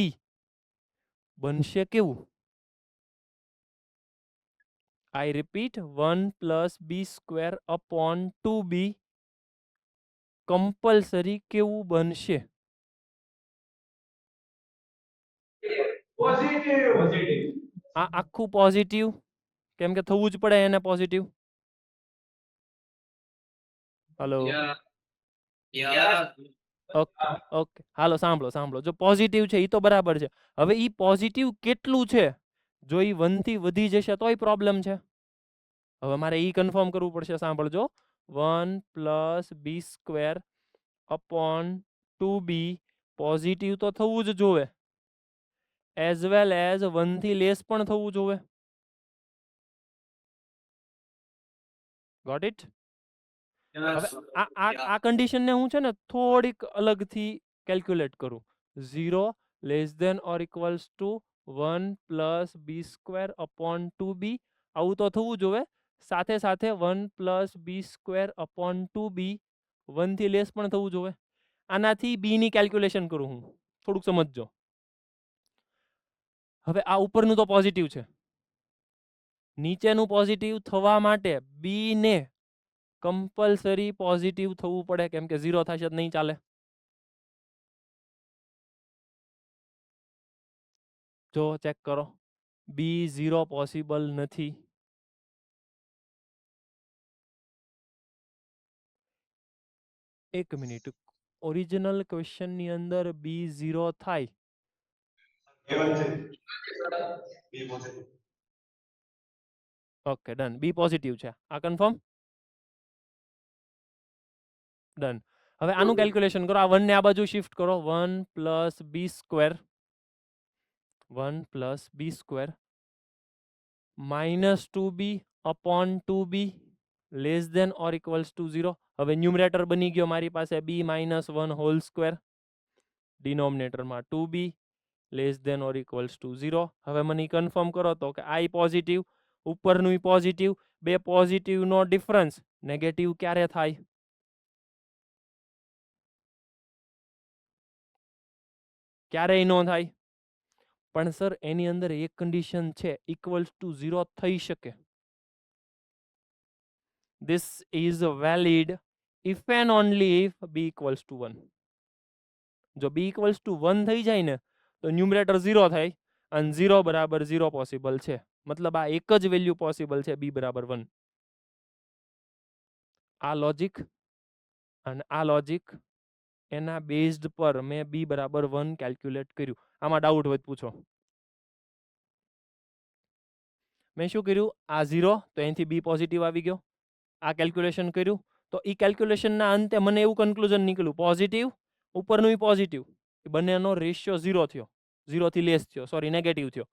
બનશે કેવું? આઈ repeat 1 plus b square upon 2b compulsory કેવું બનશે? પોઝિટિવ. આ આખું પોઝિટિવ કેમ કે થવું જ પડે એને positive. Hello Yeah. Yeah. Okay okay હાલો સાંભળો જો પોઝિટિવ છે એ તો બરાબર છે. હવે ઈ પોઝિટિવ કેટલું છે? જો ઈ 1 થી વધી જશે તોય પ્રોબ્લેમ છે. હવે મારે ઈ કન્ફર્મ કરવું પડશે. સાંભળજો 1 plus b square upon 2b positive તો થવું જ જોવે એઝ વેલ એઝ 1 થી લેસ પણ થવું જોવે. Got it? હવે આ કન્ડિશનને હું છે ને થોડીક અલગથી કેલ્ક્યુલેટ કરું. 0 less than or equals to 1 plus b square upon 2b આવું તો થવું જોવે. સાથે સાથે 1 plus b square upon 2b 1 થી લેસ પણ થવું જોવે. આનાથી બી ની કેલ્ક્યુલેશન કરું હું. થોડુંક સમજજો. હવે આ ઉપરનું તો પોઝિટિવ છે. નીચેનું પોઝિટિવ થવા માટે બી ને કમ્પલસરી પોઝિટિવ થવું પડે કેમ કે 0 થશે તો નહીં ચાલે. જો ચેક કરો બી 0 પોસિબલ નથી. એક મિનિટ ઓરિજિનલ ક્વેશ્ચન ની અંદર બી 0 થાય. ઓકે ડન બી પોઝિટિવ છે આ કન્ફર્મ. ડન. હવે આનું કેલ્ક્યુલેશન કરો. આ 1 ને આ બાજુ શિફ્ટ કરો. 1 plus b square 1 plus b square minus 2b upon 2b less than or equals to 0. હવે ન્યુમરેટર બની ગયો મારી પાસે b માઇનસ 1 હોલ સ્ક્વેર. ડિનોમિનેટરમાં 2b less than or equals to 0. હવે મને કન્ફર્મ કરો તો કે આઈ પોઝિટિવ ઉપરનું પોઝિટિવ, બે પોઝિટિવનો ડિફરન્સ નેગેટિવ ક્યારે થાય? ક્યારેય નો થાય. પણ સર એની અંદર એક કન્ડિશન છે, ઇક્વલ્સ ટુ 0 થઈ શકે. This is valid if and only if b equals to 1. જો b equals to 1 થઈ જાય ને તો ન્યુમરેટર 0 થાય અને 0 બરાબર 0 પોસિબલ છે. મતલબ આ એક જ વેલ્યુ પોસિબલ છે, b બરાબર 1. આ લોજિક અને આ લોજિક એના બેઝડ પર મેં b બરાબર 1 કેલ્ક્યુલેટ કર્યું. આમાં ડાઉટ હોય તો પૂછો. મેં શું કર્યું? આ 0 તો અહીંથી b પોઝિટિવ આવી ગયો. આ કેલ્ક્યુલેશન કર્યું તો એ કેલ્ક્યુલેશનના અંતે મને એવું કન્ક્લુઝન નીકળ્યું, પોઝિટિવ ઉપરનું પોઝિટિવ બંનેનો રેશિયો 0 થયો, 0 થી લેસ થયો, સોરી નેગેટિવ થયો.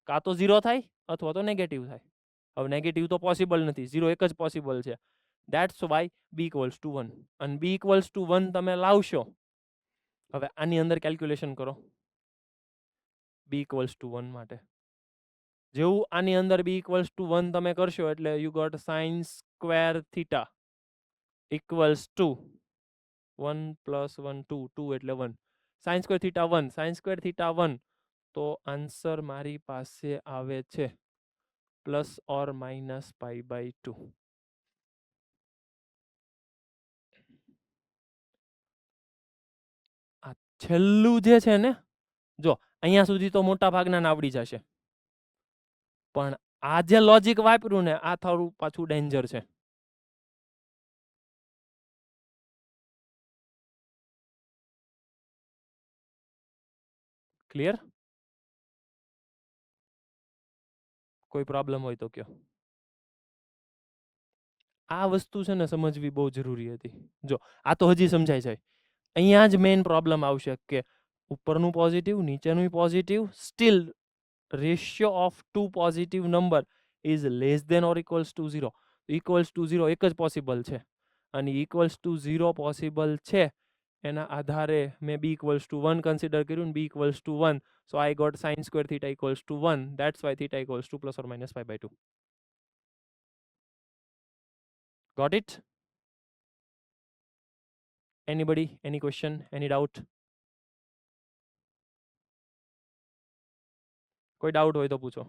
કાં તો 0 થાય અથવા તો નેગેટિવ થાય. હવે નેગેટિવ તો પોસિબલ નથી, 0 એક જ પોસિબલ છે. That's why b equals to 1. અને b ઇક્વલ્સ ટુ 1 તમે લાવશો. હવે આની અંદર કેલ્ક્યુલેશન કરો b ઇક્વલ્સ ટુ 1 માટે. જેવું આની અંદર b ઇક્વલ્સ ટુ 1 તમે કરશો એટલે you got sine square theta equals to 1 plus 1 2 2 એટલે 1. Sine square theta 1, sine square theta 1, તો આન્સર મારી પાસે આવે છે plus or minus pi by 2. આ છેલ્લું જે છે ને, જો અહીંયા સુધી તો મોટા ભાગના આવડી જશે, પણ આ જે લોજિક વાપર્યું ને આ થોડું પાછું ડેન્જર છે. ક્લિયર? કોઈ પ્રોબ્લેમ હોય તો કયો. આ વસ્તુ છે ને સમજવી બહુ જરૂરી હતી. જો આ તો હજી સમજાય જાય. અહીંયા જ મેઇન પ્રોબ્લેમ આવશે કે ઉપરનું પોઝિટિવ, નીચેનું positive, still ratio of two positive number is less than or equals to 0. Equals to 0 એક જ પોસિબલ છે અને ઇક્વલ્સ ટુ 0 પોસિબલ છે એના આધારે મેં b ઇક્વલ્સ ટુ 1 કન્સિડર કર્યું ને b equals to 1. So I got sine square theta equals to 1. That's why theta equals to plus or minus pi by 2. Got it? Anybody? Any question? Any doubt? કોઈ doubt હોય તો પૂછો.